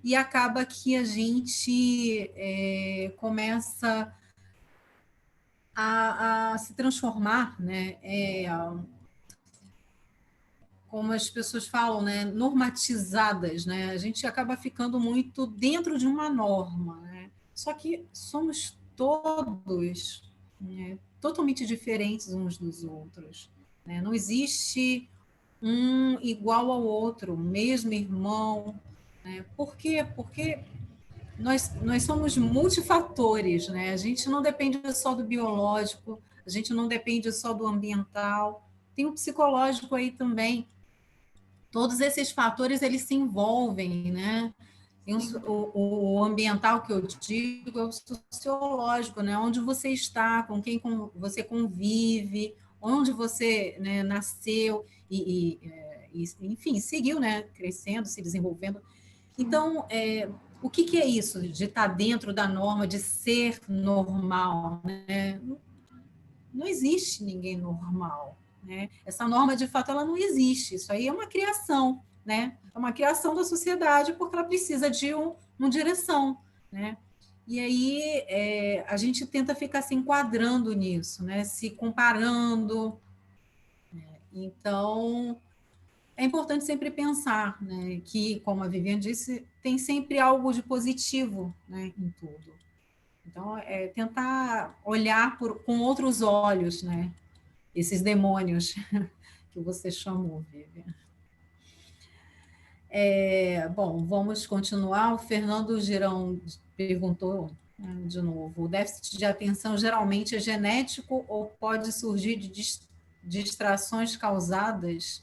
Speaker 2: e acaba que a gente começa a se transformar, né? Como as pessoas falam, né, normatizadas, né? A gente acaba ficando muito dentro de uma norma, né? Só que somos todos, né, totalmente diferentes uns dos outros, né? Não existe um igual ao outro, mesmo irmão, né? Por quê? Porque nós somos multifatores, né? A gente não depende só do biológico, a gente não depende só do ambiental, tem o psicológico aí também. Todos esses fatores, eles se envolvem, né? O ambiental que eu digo é o sociológico, né? Onde você está, com quem você convive, onde você, né, nasceu enfim, seguiu, né? Crescendo, se desenvolvendo. Então, o que é isso de estar dentro da norma, de ser normal, né? Não existe ninguém normal, né? Essa norma, de fato, ela não existe. Isso aí é uma criação, né? É uma criação da sociedade porque ela precisa de uma direção, né? E aí a gente tenta ficar se enquadrando nisso, né? Se comparando. Então, é importante sempre pensar, né, que, como a Viviane disse, tem sempre algo de positivo, né, em tudo. Então, tentar olhar com outros olhos, né, esses demônios que você chamou, Viviane. Bom, vamos continuar. O Fernando Girão perguntou, né, de novo, o déficit de atenção geralmente é genético ou pode surgir de distrações causadas,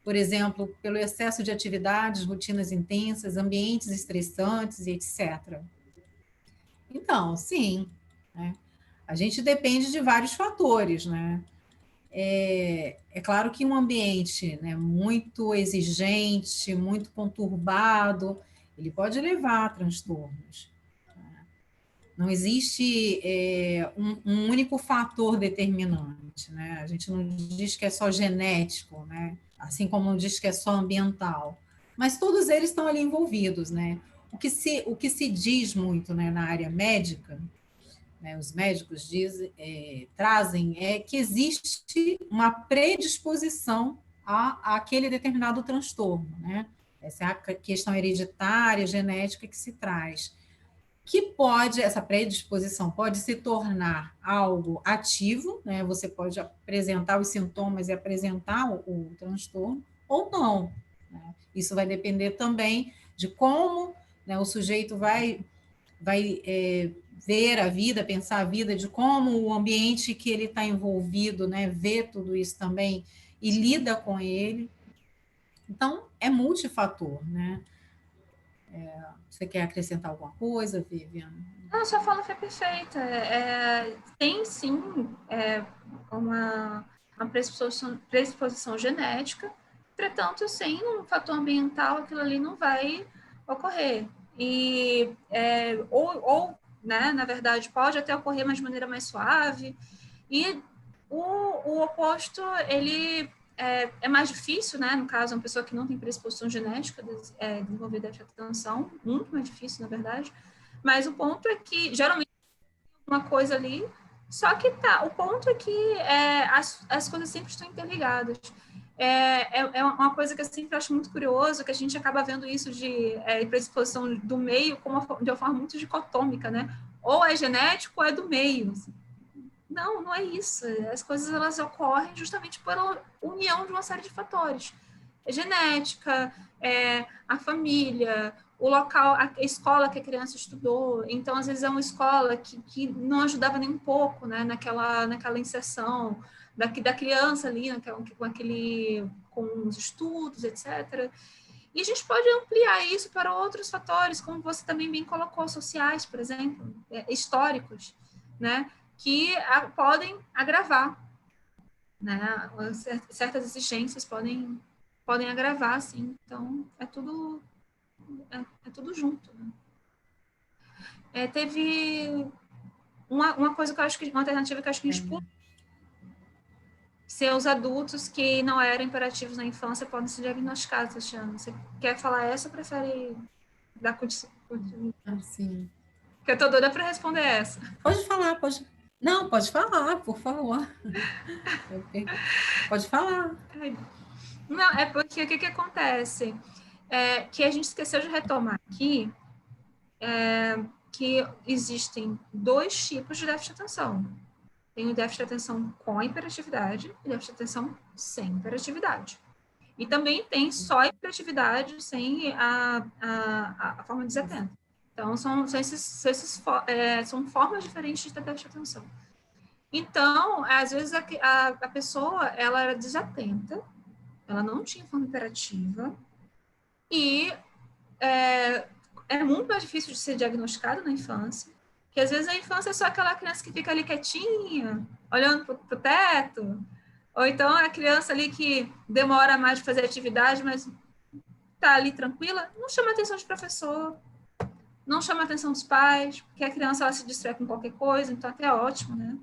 Speaker 2: por exemplo, pelo excesso de atividades, rotinas intensas, ambientes estressantes e etc. Então, sim, né? A gente depende de vários fatores, né? É claro que um ambiente, né, muito exigente, muito conturbado, ele pode levar a transtornos. Não existe um único fator determinante, né? A gente não diz que é só genético, né? Assim como não diz que é só ambiental. Mas todos eles estão ali envolvidos, né? O que se diz muito, né, na área médica, né, os médicos trazem que existe uma predisposição àquele determinado transtorno, né? Essa é a questão hereditária, genética que se traz. Essa predisposição pode se tornar algo ativo, né? Você pode apresentar os sintomas e apresentar o transtorno, ou não, né? Isso vai depender também de como, né, o sujeito vai ver a vida, pensar a vida, de como o ambiente que ele está envolvido, né, vê tudo isso também e lida com ele. Então, é multifator, né? Você quer acrescentar alguma coisa, Viviane?
Speaker 3: Não, sua fala foi perfeita. Tem, sim, uma predisposição genética, Entretanto, sem um fator ambiental, aquilo ali não vai ocorrer. E, né, na verdade, pode até ocorrer, mas de maneira mais suave. E o oposto, ele é mais difícil, né? No caso, uma pessoa que não tem predisposição genética desenvolver déficit de atenção, muito mais difícil, na verdade. Mas o ponto é que, geralmente, uma coisa ali, só que o ponto é que as coisas sempre estão interligadas. É uma coisa que eu sempre acho muito curioso, que a gente acaba vendo isso de predisposição do meio de uma forma muito dicotômica, né? Ou é genético ou é do meio. Assim. Não é isso. As coisas elas ocorrem justamente pela união de uma série de fatores. É genética, a família, o local, a escola que a criança estudou. Então, às vezes, é uma escola que não ajudava nem um pouco, né, naquela inserção da criança ali, com os estudos, etc. E a gente pode ampliar isso para outros fatores, como você também bem colocou, sociais, por exemplo, históricos, né, que podem agravar, né, certas exigências podem agravar, sim. Então, é tudo junto. Né? Teve uma coisa que eu acho que, uma alternativa que eu acho que a gente pula, ser os adultos que não eram imperativos na infância podem ser diagnosticados, Tatiana. Você quer falar essa ou prefere dar continuidade?
Speaker 2: Sim.
Speaker 3: Porque eu tô doida para responder essa.
Speaker 2: Pode falar, pode. Não, pode falar, por favor. Pode falar.
Speaker 3: Não, é porque o que acontece? Que a gente esqueceu de retomar aqui, que existem 2 tipos de déficit de atenção. Tem o déficit de atenção com hiperatividade e déficit de atenção sem hiperatividade. E também tem só hiperatividade sem a forma de desatento. Então, são formas diferentes de ter déficit de atenção. Então, às vezes, a pessoa ela era desatenta, ela não tinha forma hiperativa, e é muito mais difícil de ser diagnosticada na infância, porque às vezes a infância é só aquela criança que fica ali quietinha, olhando para o teto, ou então a criança ali que demora mais de fazer atividade, mas está ali tranquila, não chama a atenção de professor, não chama a atenção dos pais, porque a criança ela se distrai com qualquer coisa, então até é ótimo, né?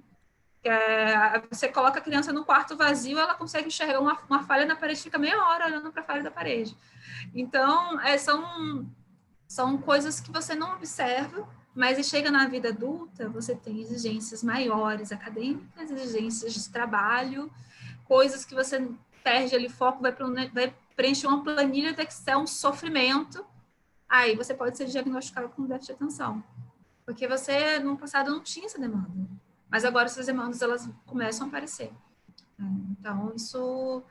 Speaker 3: Você coloca a criança no quarto vazio, ela consegue enxergar uma falha na parede, fica meia hora olhando para a falha da parede. Então, são coisas que você não observa, mas chega na vida adulta, você tem exigências maiores acadêmicas, exigências de trabalho, coisas que você perde ali foco, vai preencher uma planilha de Excel, um sofrimento, aí você pode ser diagnosticado com déficit de atenção. Porque você, no passado, não tinha essa demanda. Mas agora essas demandas, elas começam a aparecer. Então, isso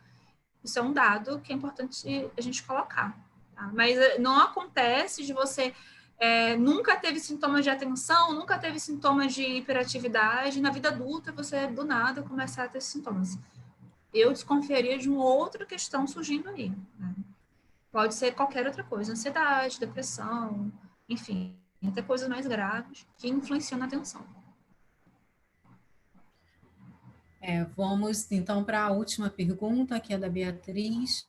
Speaker 3: é um dado que é importante a gente colocar. Tá? Mas não acontece de você nunca teve sintomas de atenção, nunca teve sintomas de hiperatividade, na vida adulta você, do nada, começar a ter sintomas. Eu desconfiaria de uma outra questão surgindo aí. Né? Pode ser qualquer outra coisa, ansiedade, depressão, enfim, até coisas mais graves que influenciam na atenção.
Speaker 2: Vamos, então, para a última pergunta, que é da Beatriz.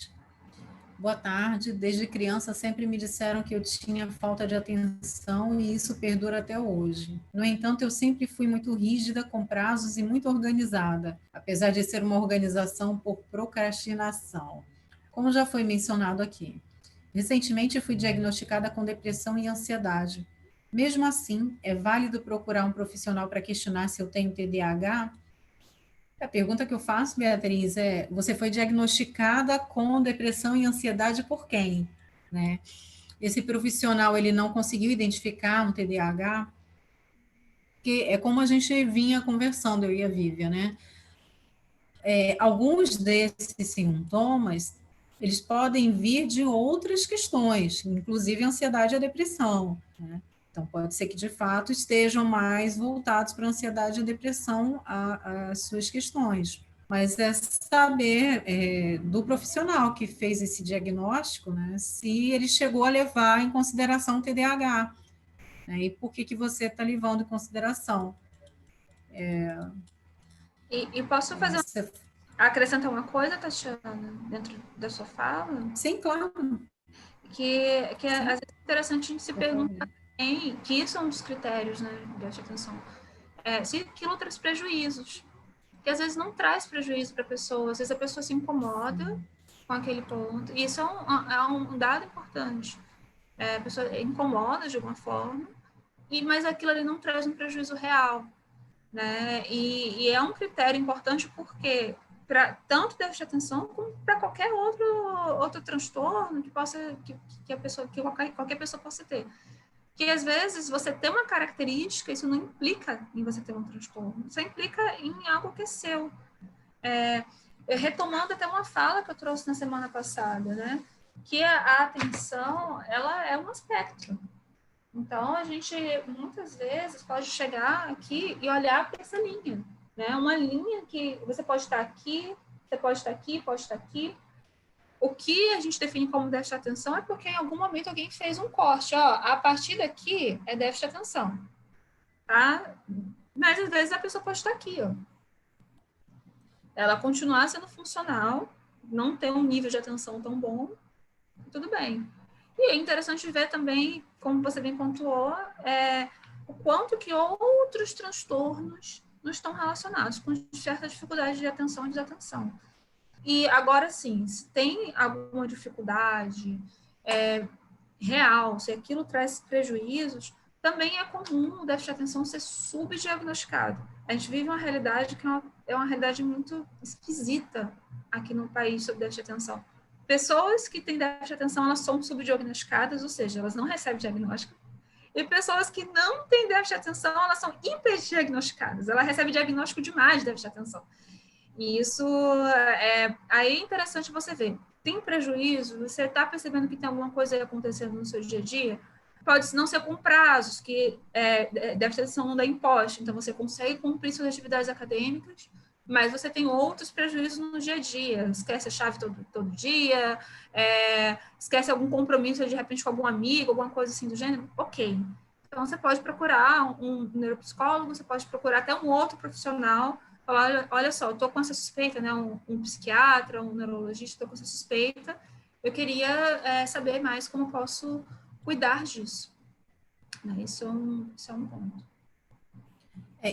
Speaker 2: Boa tarde. Desde criança sempre me disseram que eu tinha falta de atenção e isso perdura até hoje. No entanto, eu sempre fui muito rígida, com prazos e muito organizada, apesar de ser uma organização por procrastinação, como já foi mencionado aqui. Recentemente fui diagnosticada com depressão e ansiedade. Mesmo assim, é válido procurar um profissional para questionar se eu tenho TDAH? A pergunta que eu faço, Beatriz, você foi diagnosticada com depressão e ansiedade por quem? Né? Esse profissional, ele não conseguiu identificar um TDAH? Porque é como a gente vinha conversando, eu e a Vivian, né? Alguns desses sintomas, eles podem vir de outras questões, inclusive a ansiedade e a depressão, né? Então, pode ser que, de fato, estejam mais voltados para a ansiedade e a depressão as suas questões. Mas é saber do profissional que fez esse diagnóstico, né, se ele chegou a levar em consideração o TDAH, né, e por que você está levando em consideração.
Speaker 3: E posso fazer acrescentar uma coisa, Tatiana, dentro da sua fala?
Speaker 2: Sim, claro.
Speaker 3: Que às vezes é interessante a gente se perguntar também, que isso é um dos critérios, né, de atenção, se aquilo traz prejuízos. Que às vezes não traz prejuízo para a pessoa, às vezes a pessoa se incomoda com aquele ponto, e isso é um dado importante. A pessoa incomoda de alguma forma, mas aquilo ali não traz um prejuízo real, né? E é um critério importante porque para tanto déficit de atenção como para qualquer outro transtorno que qualquer pessoa possa ter. Que às vezes você tem uma característica, isso não implica em você ter um transtorno, isso implica em algo que é seu. Retomando até uma fala que eu trouxe na semana passada, né? Que a atenção, ela é um espectro. Então, a gente, muitas vezes, pode chegar aqui e olhar para essa linha, né? Uma linha que você pode estar aqui, você pode estar aqui, pode estar aqui. O que a gente define como déficit de atenção é porque em algum momento alguém fez um corte. Ó, a partir daqui é déficit de atenção. Tá? Mas, às vezes, a pessoa pode estar aqui, ó. Ela continuar sendo funcional, não ter um nível de atenção tão bom, tudo bem. E é interessante ver também, como você bem pontuou, o quanto que outros transtornos não estão relacionados com certa dificuldade de atenção e desatenção. E agora sim, se tem alguma dificuldade real, se aquilo traz prejuízos, também é comum o déficit de atenção ser subdiagnosticado. A gente vive uma realidade que é uma realidade muito esquisita aqui no país sobre déficit de atenção. Pessoas que têm déficit de atenção, elas são subdiagnosticadas, ou seja, elas não recebem diagnóstico. E pessoas que não têm déficit de atenção, elas são hiperdiagnosticadas. Ela recebe diagnóstico demais de déficit de atenção. E isso aí é interessante você ver. Tem prejuízo? Você está percebendo que tem alguma coisa acontecendo no seu dia a dia? Pode não ser com prazos, que déficit de atenção não dá imposto, então você consegue cumprir suas atividades acadêmicas, mas você tem outros prejuízos no dia a dia. Esquece a chave todo dia, esquece algum compromisso, de repente, com algum amigo, alguma coisa assim do gênero. Ok. Então, você pode procurar um neuropsicólogo, você pode procurar até um outro profissional, falar, olha só, eu estou com essa suspeita, né? Um psiquiatra, um neurologista, estou com essa suspeita, eu queria saber mais como posso cuidar disso. Né? Isso é um ponto.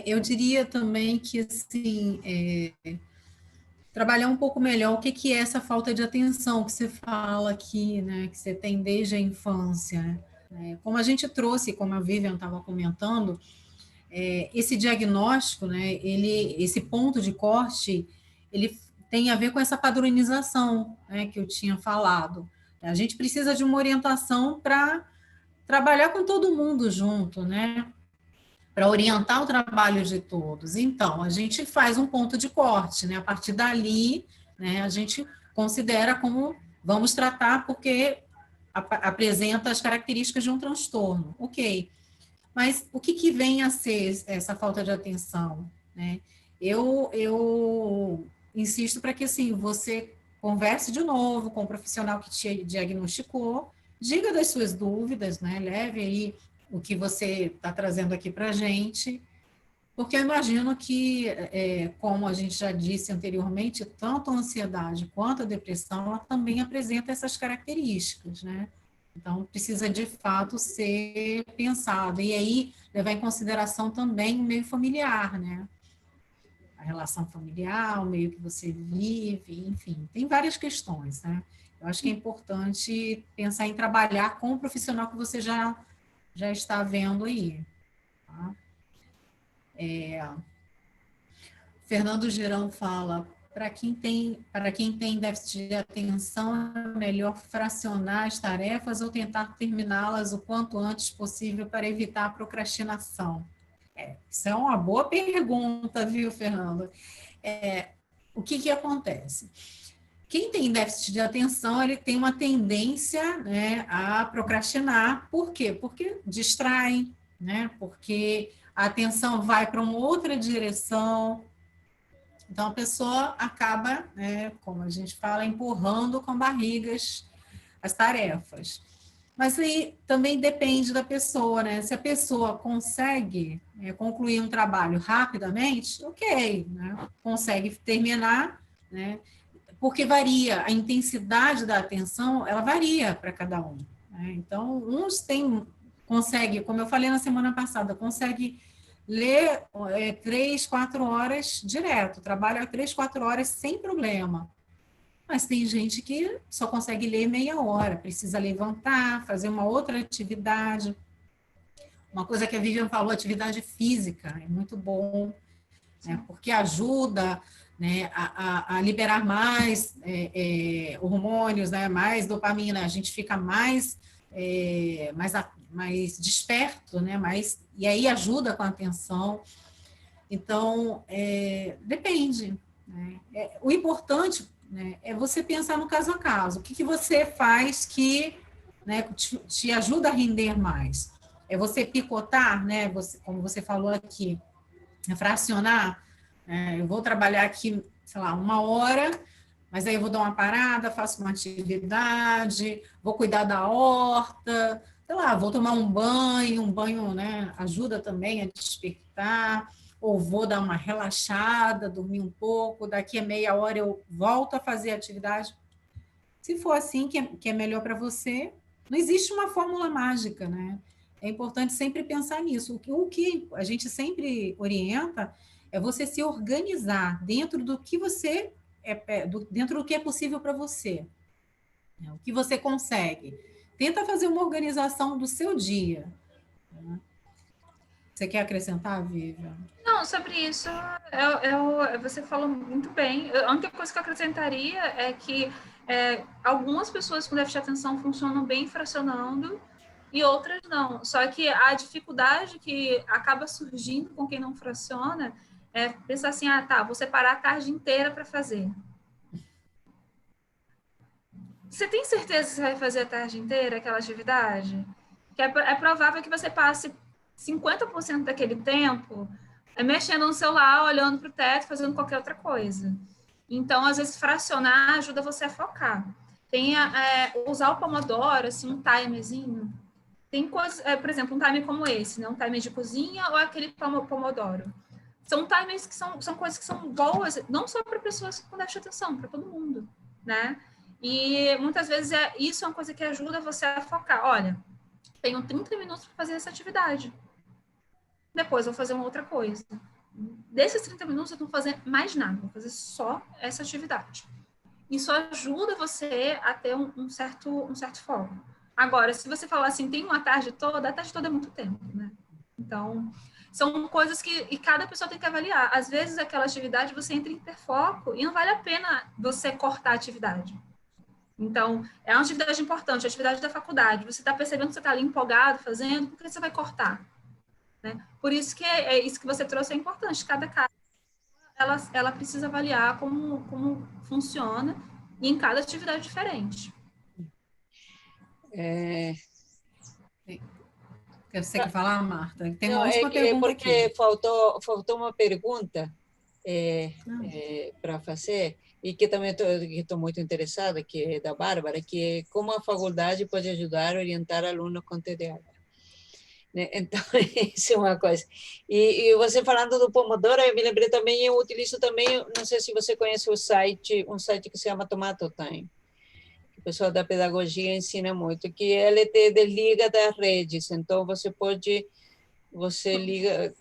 Speaker 2: Eu diria também que, assim, trabalhar um pouco melhor o que é essa falta de atenção que você fala aqui, né, que você tem desde a infância. Né? Como a gente trouxe, como a Vivian estava comentando, esse diagnóstico, né, esse ponto de corte, ele tem a ver com essa padronização, né, que eu tinha falado. A gente precisa de uma orientação para trabalhar com todo mundo junto, né? Para orientar o trabalho de todos. Então, a gente faz um ponto de corte, né? A partir dali, né, a gente considera como vamos tratar porque apresenta as características de um transtorno. Ok. Mas o que vem a ser essa falta de atenção? Né? Eu insisto para que assim, você converse de novo com o profissional que te diagnosticou, diga das suas dúvidas, né? Leve aí o que você está trazendo aqui para a gente, porque eu imagino que, como a gente já disse anteriormente, tanto a ansiedade quanto a depressão, ela também apresenta essas características, né? Então, precisa de fato ser pensado. E aí, levar em consideração também o meio familiar, né? A relação familiar, o meio que você vive, enfim, tem várias questões, né? Eu acho que é importante pensar em trabalhar com o profissional que você já está vendo aí. Tá? Fernando Girão fala, para quem tem déficit de atenção, é melhor fracionar as tarefas ou tentar terminá-las o quanto antes possível para evitar a procrastinação. Isso é uma boa pergunta, viu, Fernando? O que acontece? Quem tem déficit de atenção, ele tem uma tendência, né, a procrastinar. Por quê? Porque distrai, né? Porque a atenção vai para uma outra direção. Então, a pessoa acaba, né, como a gente fala, empurrando com barrigas as tarefas. Mas aí também depende da pessoa, né? Se a pessoa consegue concluir um trabalho rapidamente, ok, né? Consegue terminar, né? Porque varia, a intensidade da atenção, ela varia para cada um, né? Então, uns consegue, como eu falei na semana passada, consegue ler 3, 4 horas direto, trabalha 3, 4 horas sem problema. Mas tem gente que só consegue ler meia hora, precisa levantar, fazer uma outra atividade. Uma coisa que a Vivian falou, atividade física, é muito bom, né, porque ajuda, né, a liberar mais hormônios, né, mais dopamina, a gente fica mais desperto, né, e aí ajuda com a atenção. Então, depende. Né? O importante, né, é você pensar no caso a caso. O que você faz que, né, te ajuda a render mais? É você picotar, né, como você falou aqui, fracionar. Eu vou trabalhar aqui, sei lá, 1 hora, mas aí eu vou dar uma parada, faço uma atividade, vou cuidar da horta, sei lá, vou tomar um banho, né, ajuda também a despertar, ou vou dar uma relaxada, dormir um pouco, daqui a meia hora eu volto a fazer a atividade. Se for assim, que é melhor para você, não existe uma fórmula mágica, né? É importante sempre pensar nisso. O que a gente sempre orienta é você se organizar dentro do que você dentro do que é possível para você, né? O que você consegue. Tenta fazer uma organização do seu dia, né? Você quer acrescentar, Vivian?
Speaker 3: Não, sobre isso, você falou muito bem. A única coisa que eu acrescentaria é que algumas pessoas com déficit de atenção funcionam bem fracionando e outras não. Só que a dificuldade que acaba surgindo com quem não fraciona é pensar assim, vou separar a tarde inteira para fazer. Você tem certeza que você vai fazer a tarde inteira aquela atividade? Que é provável que você passe 50% daquele tempo mexendo no celular, olhando para o teto, fazendo qualquer outra coisa. Então, às vezes, fracionar ajuda você a focar. Tem usar o Pomodoro, assim, um timerzinho. Tem coisas, por exemplo, um timer como esse, né? Um timer de cozinha ou aquele Pomodoro. São timers que são coisas que são boas, não só para pessoas com déficit de atenção, para todo mundo, né? E muitas vezes isso é uma coisa que ajuda você a focar. Olha, tenho 30 minutos para fazer essa atividade. Depois vou fazer uma outra coisa. Desses 30 minutos eu não vou fazer mais nada, vou fazer só essa atividade. Isso ajuda você a ter um certo foco. Agora, se você falar assim, tem uma tarde toda, a tarde toda é muito tempo, né? Então, são coisas que cada pessoa tem que avaliar. Às vezes, aquela atividade você entra em hiperfoco e não vale a pena você cortar a atividade. Então, é uma atividade importante, a atividade da faculdade. Você está percebendo que você está ali empolgado fazendo, por que você vai cortar? Né? Por isso que isso que você trouxe é importante. Cada caso, ela precisa avaliar como funciona e em cada atividade diferente.
Speaker 2: Você quer falar, Marta? Tem uma
Speaker 1: não,
Speaker 2: última pergunta
Speaker 1: porque
Speaker 2: aqui.
Speaker 1: faltou uma pergunta para fazer, e que também estou muito interessada, que é da Bárbara, que é como a faculdade pode ajudar a orientar alunos com TDAH. Né? Então, isso é uma coisa. E você falando do Pomodoro, eu me lembrei também, eu utilizo também, não sei se você conhece um site que se chama Tomato Time. O pessoal da pedagogia ensina muito, que ele te desliga das redes, então você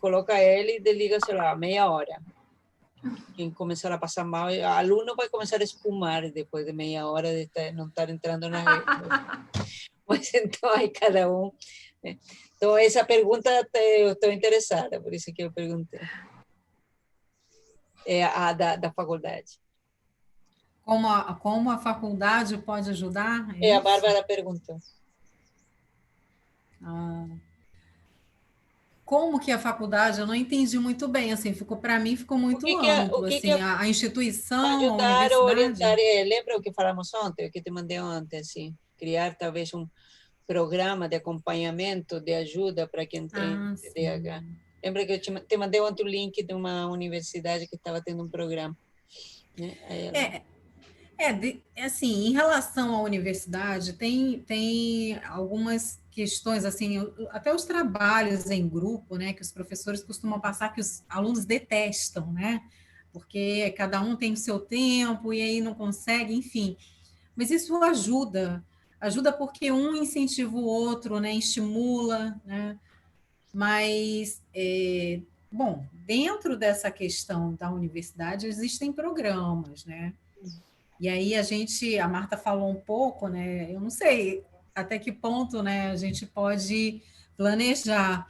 Speaker 1: coloca ele e desliga, sei lá, meia hora. Quem começar a passar mal, o aluno vai começar a espumar depois de meia hora de não estar entrando na rede. Mas então, aí cada um... Né? Então, essa pergunta eu estou interessada, por isso que eu perguntei. É a da faculdade.
Speaker 2: Como a faculdade pode ajudar?
Speaker 1: A Bárbara perguntou.
Speaker 2: Como que a faculdade, eu não entendi muito bem, assim, para mim ficou muito amplo, assim, a instituição, a
Speaker 1: ajudar ou
Speaker 2: universidade.
Speaker 1: orientar, lembra o que falamos ontem, o que te mandei ontem, assim, criar talvez um programa de acompanhamento, de ajuda para quem tem TDAH. Lembra que eu te mandei ontem o link de uma universidade que estava tendo um programa. Né?
Speaker 2: Assim, em relação à universidade, tem algumas questões, assim, até os trabalhos em grupo, né, que os professores costumam passar, que os alunos detestam, né, porque cada um tem o seu tempo e aí não consegue, enfim. Mas isso ajuda porque um incentiva o outro, né? Estimula, né? Mas, bom, dentro dessa questão da universidade existem programas, né? E aí a Marta falou um pouco, né? Eu não sei até que ponto, né, a gente pode planejar,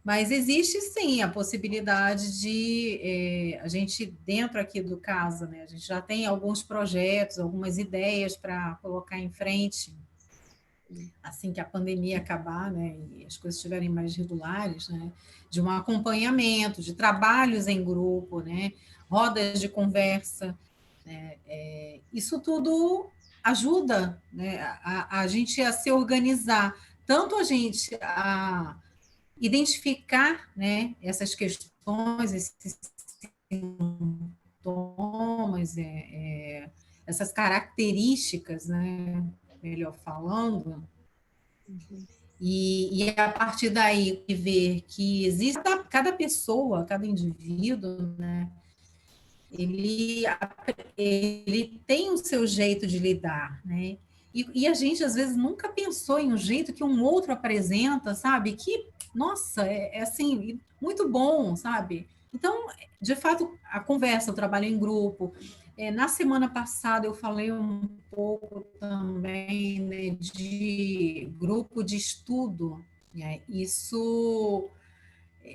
Speaker 2: mas existe sim a possibilidade de a gente, dentro aqui do Casa, né, a gente já tem alguns projetos, algumas ideias para colocar em frente, assim que a pandemia acabar, né, e as coisas estiverem mais regulares, né, de um acompanhamento, de trabalhos em grupo, né, rodas de conversa, né, isso tudo ajuda, né, a gente a se organizar, tanto a gente a identificar, né, essas questões, esses sintomas, essas características, né, melhor falando, e a partir daí ver que existe cada pessoa, cada indivíduo, né, ele tem o seu jeito de lidar, né? E a gente, às vezes, nunca pensou em um jeito que um outro apresenta, sabe? Que, nossa, assim, muito bom, sabe? Então, de fato, a conversa, o trabalho em grupo. Na semana passada, eu falei um pouco também, né, de grupo de estudo, né? Isso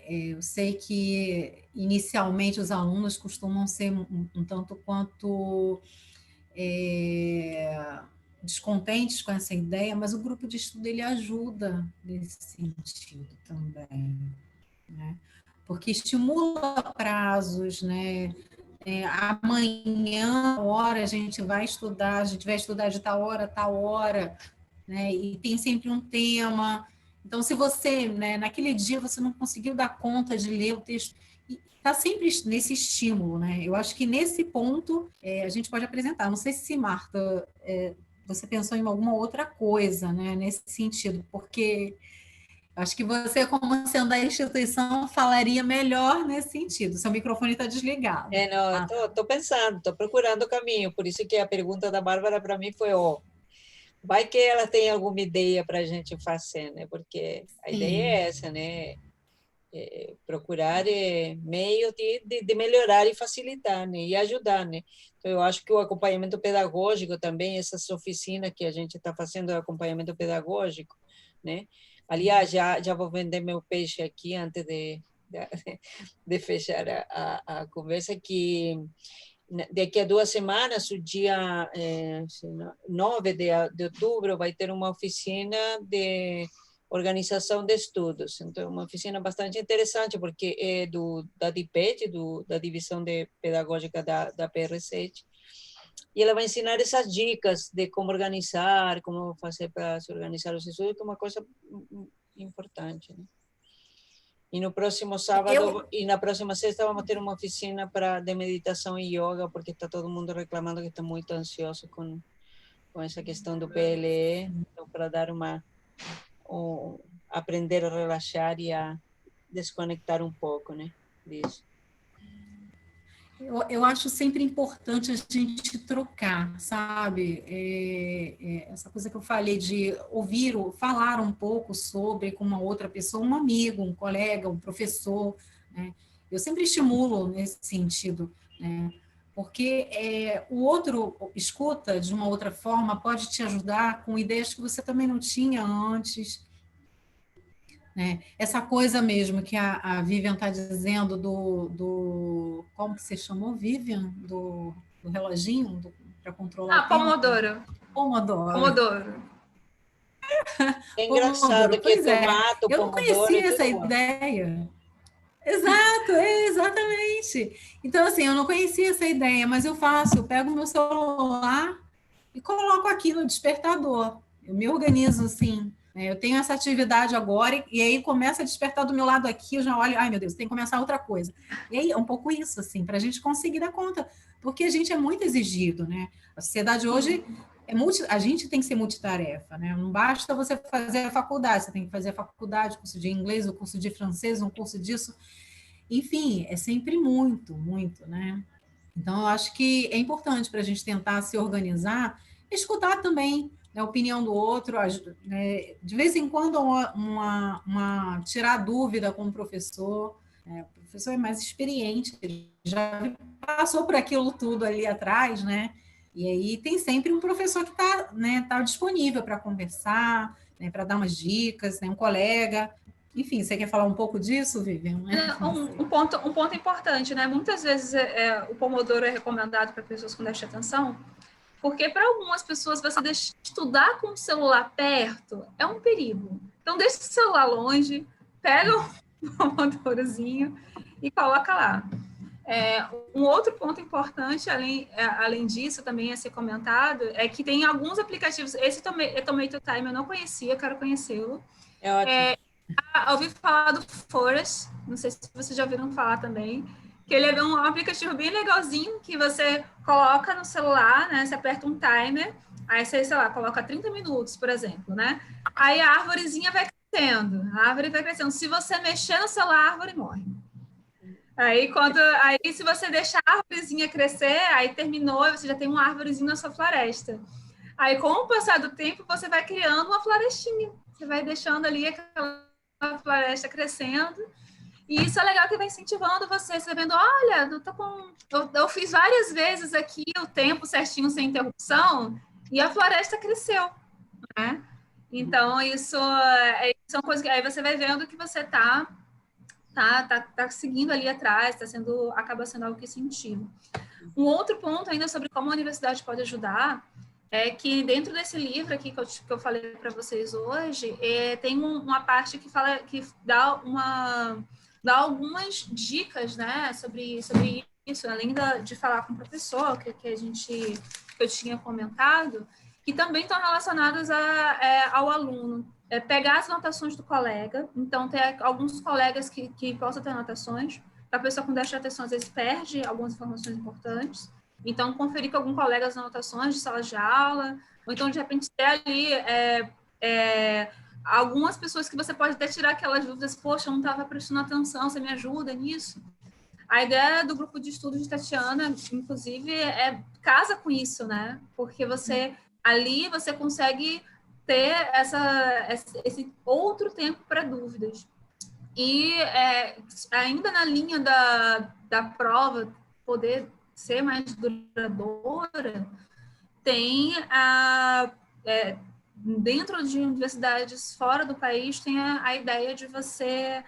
Speaker 2: eu sei que inicialmente os alunos costumam ser um tanto quanto descontentes com essa ideia, mas o grupo de estudo ele ajuda nesse sentido também, né? Porque estimula prazos, né? Amanhã, hora, a gente vai estudar de tal hora, né? E tem sempre um tema. Então, se você, né, naquele dia, você não conseguiu dar conta de ler o texto, está sempre nesse estímulo, né? Eu acho que nesse ponto a gente pode apresentar. Não sei se, Marta, você pensou em alguma outra coisa, né, nesse sentido, porque acho que você, como sendo da instituição, falaria melhor nesse sentido. Seu microfone está desligado.
Speaker 1: Não, eu estou pensando, estou procurando o caminho, por isso que a pergunta da Bárbara para mim foi, vai que ela tem alguma ideia para a gente fazer, né? Porque a ideia é essa, né? Procurar meios de melhorar e facilitar, né? E ajudar, né? Então, eu acho que o acompanhamento pedagógico também, essas oficinas que a gente está fazendo de acompanhamento pedagógico, né? Aliás, já vou vender meu peixe aqui antes de fechar a conversa, que daqui a 2 semanas, o dia 9 de outubro, vai ter uma oficina de organização de estudos. Então, uma oficina bastante interessante, porque é da DIPET, da Divisão Pedagógica da PR7, e ela vai ensinar essas dicas de como organizar, como fazer para se organizar os estudos, que é uma coisa importante, né? E no próximo sábado e na próxima sexta vamos ter uma oficina de meditação e yoga, porque está todo mundo reclamando que está muito ansioso com essa questão do PLE, então para dar aprender a relaxar e a desconectar um pouco, né, disso.
Speaker 2: Eu acho sempre importante a gente trocar, sabe? Essa coisa que eu falei de ouvir, falar um pouco sobre com uma outra pessoa, um amigo, um colega, um professor, né? Eu sempre estimulo nesse sentido, né? Porque o outro escuta de uma outra forma, pode te ajudar com ideias que você também não tinha antes, né? Essa coisa mesmo que a Vivian está dizendo como que você chamou, Vivian? Do reloginho para controlar o tempo?
Speaker 3: Pomodoro. Pomodoro.
Speaker 1: É engraçado que
Speaker 2: pois
Speaker 1: tomato,
Speaker 2: eu não
Speaker 1: pomodoro,
Speaker 2: conhecia essa ideia. Exato, exatamente. Então, assim, eu não conhecia essa ideia, mas eu pego meu celular e coloco aqui no despertador. Eu me organizo assim. Eu tenho essa atividade agora, e aí começa a despertar do meu lado aqui, eu já olho, ai meu Deus, tem que começar outra coisa. E aí é um pouco isso, assim, para a gente conseguir dar conta, porque a gente é muito exigido, né? A sociedade hoje a gente tem que ser multitarefa, né? Não basta você fazer a faculdade, você tem que fazer a faculdade, curso de inglês, o curso de francês, um curso disso. Enfim, é sempre muito, muito, né? Então, eu acho que é importante para a gente tentar se organizar, escutar também, né, a opinião do outro, né, de vez em quando tirar dúvida com o professor. Né, o professor é mais experiente, ele já passou por aquilo tudo ali atrás, né? E aí tem sempre um professor que está, né, tá disponível para conversar, né, para dar umas dicas, né, um colega. Enfim, você quer falar um pouco disso, Vivian?
Speaker 3: Um ponto importante, né? Muitas vezes o Pomodoro é recomendado para pessoas com déficit de atenção, porque para algumas pessoas você estudar com o celular perto é um perigo. Então deixa o celular longe, pega um Pomodorozinho e coloca lá. Um outro ponto importante, além disso, também a ser comentado, é que tem alguns aplicativos. Esse Tomato Time eu não conhecia, quero conhecê-lo.
Speaker 1: É ótimo.
Speaker 3: Ouvi falar do Forest, não sei se vocês já ouviram falar também, que ele é um aplicativo bem legalzinho, que você coloca no celular, né? Você aperta um timer, aí você, sei lá, coloca 30 minutos, por exemplo, né? Aí a árvorezinha vai crescendo, a árvore vai crescendo. Se você mexer no celular, a árvore morre. Aí, se você deixar a árvorezinha crescer, aí terminou, você já tem uma árvorezinha na sua floresta. Aí, com o passar do tempo, você vai criando uma florestinha. Você vai deixando ali aquela floresta crescendo. E isso é legal que vai incentivando você vendo, olha, eu fiz várias vezes aqui o tempo certinho, sem interrupção, e a floresta cresceu, né? Então, isso são coisas que aí você vai vendo que você tá seguindo ali atrás, acaba sendo algo que incentiva. Um outro ponto ainda sobre como a universidade pode ajudar é que dentro desse livro aqui que eu falei para vocês hoje, tem uma parte que fala, que dá algumas dicas, né, sobre isso, além de falar com o professor, que eu tinha comentado, que também estão relacionadas ao aluno. Pegar as anotações do colega, então ter alguns colegas que possam ter anotações. A pessoa com déficit de atenção às vezes perde algumas informações importantes, então conferir com algum colega as anotações de sala de aula, ou então de repente ter ali algumas pessoas que você pode até tirar aquelas dúvidas, poxa, eu não estava prestando atenção, você me ajuda nisso? A ideia do grupo de estudos de Tatiana, inclusive, casa com isso, né? Porque ali você consegue ter esse outro tempo para dúvidas. E ainda na linha da prova poder ser mais duradoura, tem dentro de universidades fora do país, tem a ideia de você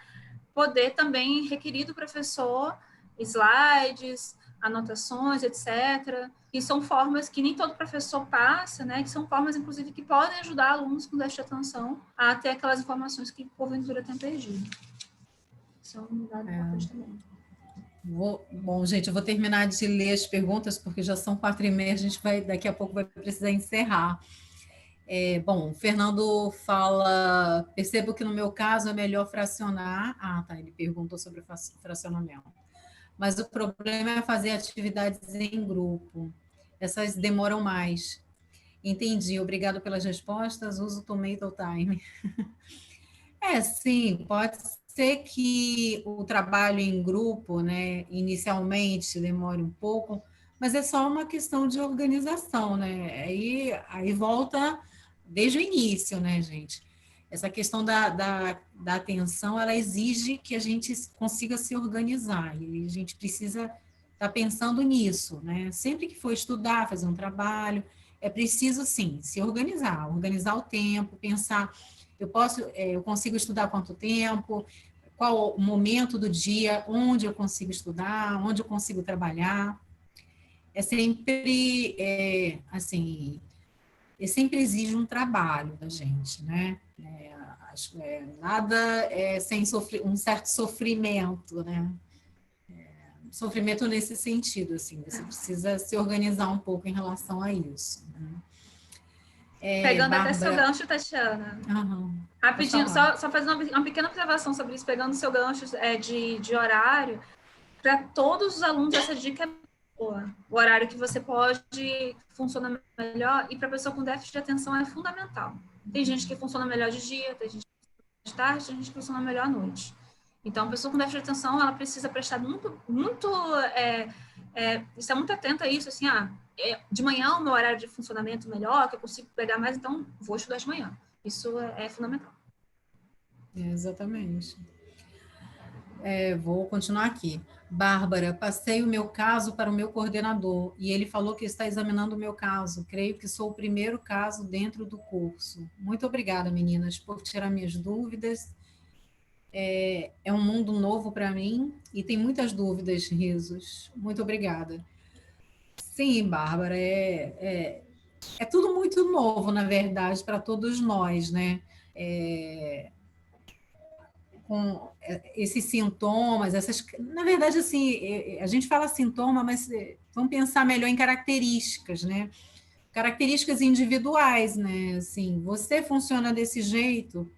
Speaker 3: poder também requerir do professor slides, anotações, etc., que são formas que nem todo professor passa, né? Que são formas, inclusive, que podem ajudar alunos com déficit de atenção a ter aquelas informações que, porventura, tem perdido. Isso é um dado importante também.
Speaker 2: Bom, gente, eu vou terminar de ler as perguntas, porque já são 4h30, a gente daqui a pouco vai precisar encerrar. Bom, o Fernando fala, percebo que no meu caso é melhor fracionar. Tá, ele perguntou sobre o fracionamento. Mas o problema é fazer atividades em grupo. Essas demoram mais. Entendi, obrigado pelas respostas, uso o Tomato Time. Sim, pode ser que o trabalho em grupo, né, inicialmente demore um pouco, mas é só uma questão de organização, né? Aí volta desde o início, né, gente? Essa questão da atenção, ela exige que a gente consiga se organizar, e a gente precisa estar pensando nisso, né? Sempre que for estudar, fazer um trabalho, é preciso, sim, se organizar o tempo, pensar, eu consigo estudar quanto tempo, qual o momento do dia, onde eu consigo estudar, onde eu consigo trabalhar. Assim, sempre exige um trabalho da gente, né? Nada sem um certo sofrimento, né? Sofrimento nesse sentido, assim, você precisa se organizar um pouco em relação a isso. Né?
Speaker 3: Pegando
Speaker 2: Bárbara...
Speaker 3: até seu gancho, Tatiana. Rapidinho, só fazendo uma pequena observação sobre isso, pegando seu gancho de horário, para todos os alunos essa dica é boa. O horário que você pode funcionar melhor, e para a pessoa com déficit de atenção é fundamental. Tem gente que funciona melhor de dia, tem gente que funciona de tarde, tem gente que funciona melhor à noite. Então, a pessoa com déficit de atenção, ela precisa prestar estar muito atenta a isso, assim, de manhã o meu horário de funcionamento melhor, que eu consigo pegar mais, então vou estudar de manhã. Isso é fundamental.
Speaker 2: Exatamente. Vou continuar aqui. Bárbara, passei o meu caso para o meu coordenador e ele falou que está examinando o meu caso. Creio que sou o primeiro caso dentro do curso. Muito obrigada, meninas, por tirar minhas dúvidas. É um mundo novo para mim e tem muitas dúvidas, risos. Muito obrigada. Sim, Bárbara, é tudo muito novo, na verdade, para todos nós, né? Com esses sintomas, na verdade, assim, a gente fala sintoma, mas vamos pensar melhor em características, né? Características individuais, né? Assim, você funciona desse jeito,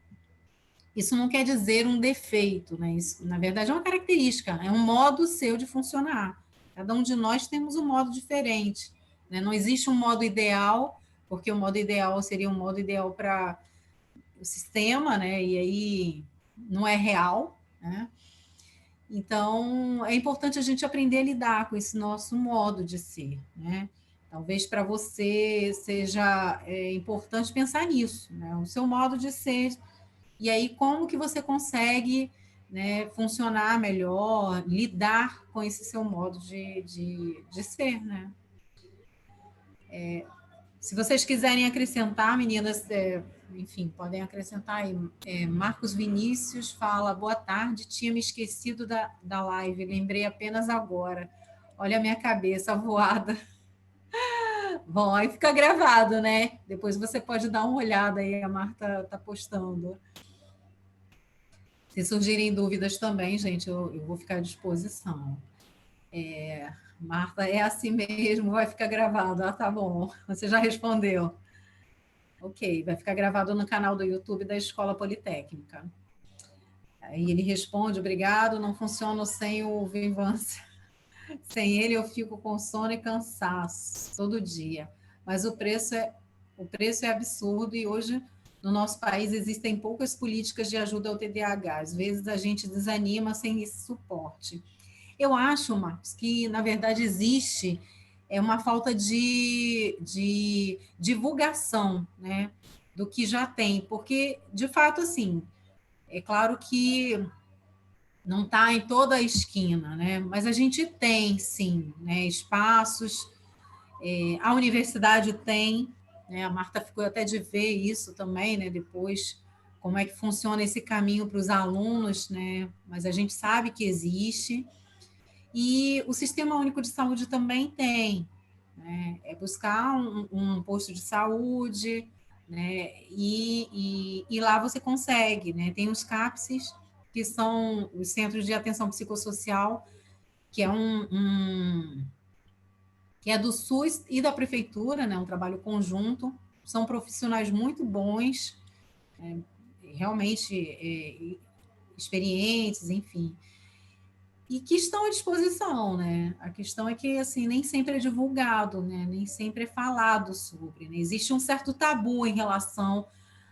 Speaker 2: isso não quer dizer um defeito, né? Isso, na verdade, é uma característica, é um modo seu de funcionar. Cada um de nós temos um modo diferente, né? Não existe um modo ideal, porque o modo ideal seria um modo ideal para o sistema, né? E aí não é real, né? Então, é importante a gente aprender a lidar com esse nosso modo de ser, né? Talvez para você seja importante pensar nisso, né? O seu modo de ser. E aí, como que você consegue, né, funcionar melhor, lidar com esse seu modo de ser, né? Se vocês quiserem acrescentar, meninas, enfim, podem acrescentar aí. Marcos Vinícius fala, boa tarde, tinha me esquecido da live, lembrei apenas agora. Olha a minha cabeça voada. Bom, aí fica gravado, né? Depois você pode dar uma olhada aí, a Marta está postando. Se surgirem dúvidas também, gente, eu vou ficar à disposição. Marta, é assim mesmo, vai ficar gravado. Ah, tá bom, você já respondeu. Ok, vai ficar gravado no canal do YouTube da Escola Politécnica. Aí ele responde, obrigado, não funciono sem o Vivância. Sem ele eu fico com sono e cansaço todo dia. Mas o preço é absurdo e hoje no nosso país existem poucas políticas de ajuda ao TDAH. Às vezes a gente desanima sem esse suporte. Eu acho, Marcos, que na verdade existe uma falta de divulgação, né, do que já tem, porque de fato assim, é claro que não está em toda a esquina, né, mas a gente tem sim, né, espaços, a universidade tem, né, a Marta ficou até de ver isso também, né, depois como é que funciona esse caminho para os alunos, né, mas a gente sabe que existe. E o Sistema Único de Saúde também tem, né? É buscar um posto de saúde, né? E lá você consegue, né? Tem os CAPSs, que são os Centros de Atenção Psicossocial, que é que é do SUS e da Prefeitura, né? Um trabalho conjunto. São profissionais muito bons, realmente experientes, enfim. E que estão à disposição, né? A questão é que, assim, nem sempre é divulgado, né? Nem sempre é falado sobre, né? Existe um certo tabu em relação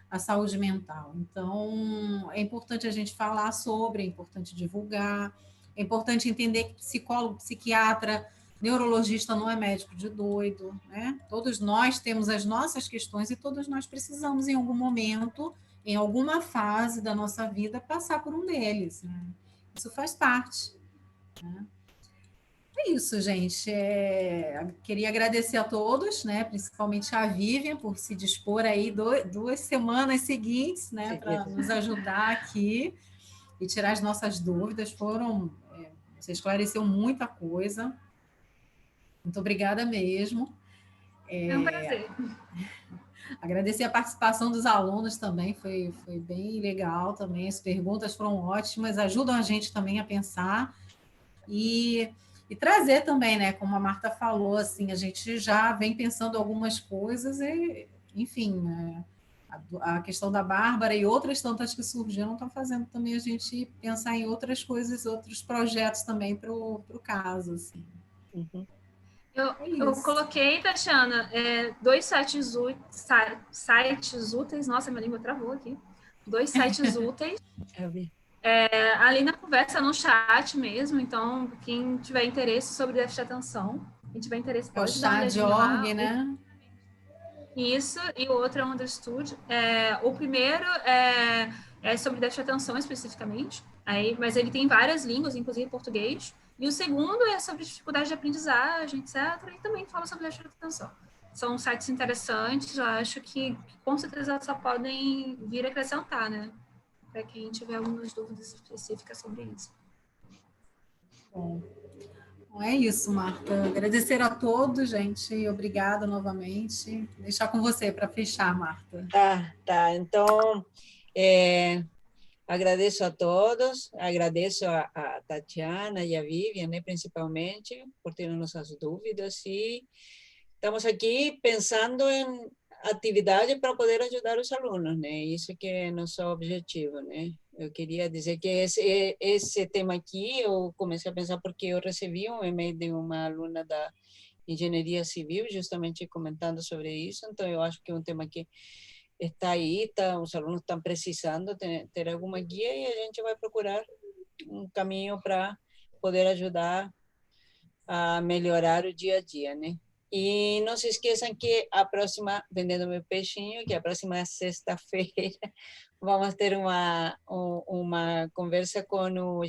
Speaker 2: à saúde mental. Então, é importante a gente falar sobre, é importante divulgar, é importante entender que psicólogo, psiquiatra, neurologista não é médico de doido, né? Todos nós temos as nossas questões e todos nós precisamos, em algum momento, em alguma fase da nossa vida, passar por um deles, né? Isso faz parte. É isso, gente. Queria agradecer a todos, né? Principalmente a Vivian, por se dispor aí 2 semanas seguintes, né? Para nos ajudar aqui e tirar as nossas dúvidas. Você esclareceu muita coisa. Muito obrigada mesmo.
Speaker 3: É um prazer.
Speaker 2: Agradecer a participação dos alunos também, foi bem legal também. As perguntas foram ótimas, ajudam a gente também a pensar. E trazer também, né, como a Marta falou, assim, a gente já vem pensando algumas coisas e, enfim, né, a questão da Bárbara e outras tantas que surgiram estão fazendo também a gente pensar em outras coisas, outros projetos também para o caso, assim.
Speaker 1: Uhum.
Speaker 3: Eu coloquei, Tatiana, 2 sites úteis, nossa, minha língua travou aqui, 2 sites úteis, Ali na conversa, no chat mesmo, então quem tiver interesse sobre déficit de atenção, quem tiver interesse
Speaker 2: É o
Speaker 3: pode dar uma
Speaker 2: chá de
Speaker 3: olhadinha lá.
Speaker 2: org, né?
Speaker 3: Isso, e o outro é o Understood. O primeiro é sobre déficit de atenção especificamente, mas ele tem várias línguas, inclusive português. E o segundo é sobre dificuldade de aprendizagem, etc. E também fala sobre déficit de atenção. São sites interessantes, eu acho que com certeza só podem vir acrescentar, né? Para quem tiver algumas dúvidas específicas sobre isso.
Speaker 2: Bom, é isso, Marta. Agradecer a todos, gente. Obrigada novamente. Deixar com você para fechar, Marta.
Speaker 1: Tá. Então, agradeço a todos, agradeço a Tatiana e a Vivian, né, principalmente, por terem nossas dúvidas, e estamos aqui pensando em atividade para poder ajudar os alunos, né? Isso que é nosso objetivo, né? Eu queria dizer que esse tema aqui eu comecei a pensar porque eu recebi um e-mail de uma aluna da engenharia civil justamente comentando sobre isso, então eu acho que é um tema que está aí, os alunos estão precisando ter alguma guia e a gente vai procurar um caminho para poder ajudar a melhorar o dia a dia, né? E não se esqueçam que a próxima, vendendo meu peixinho, que a próxima sexta-feira vamos ter uma conversa com o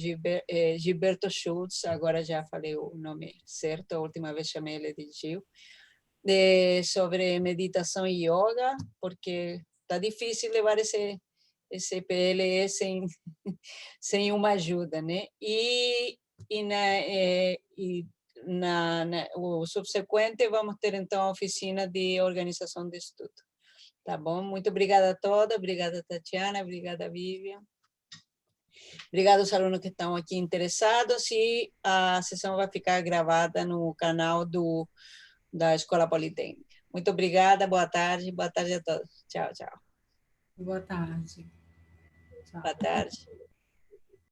Speaker 1: Gilberto Schultz, agora já falei o nome certo, a última vez chamei ele de Gil, sobre meditação e yoga, porque está difícil levar esse PLE sem uma ajuda, né? E o subsequente vamos ter então a oficina de organização de estudo. Tá bom? Muito obrigada a todos, obrigada Tatiana, obrigada Vivian. Obrigado aos alunos que estão aqui interessados e a sessão vai ficar gravada no canal da Escola Politécnica. Muito obrigada, boa tarde a todos. Tchau, tchau.
Speaker 2: Boa tarde. Tchau.
Speaker 1: Boa tarde.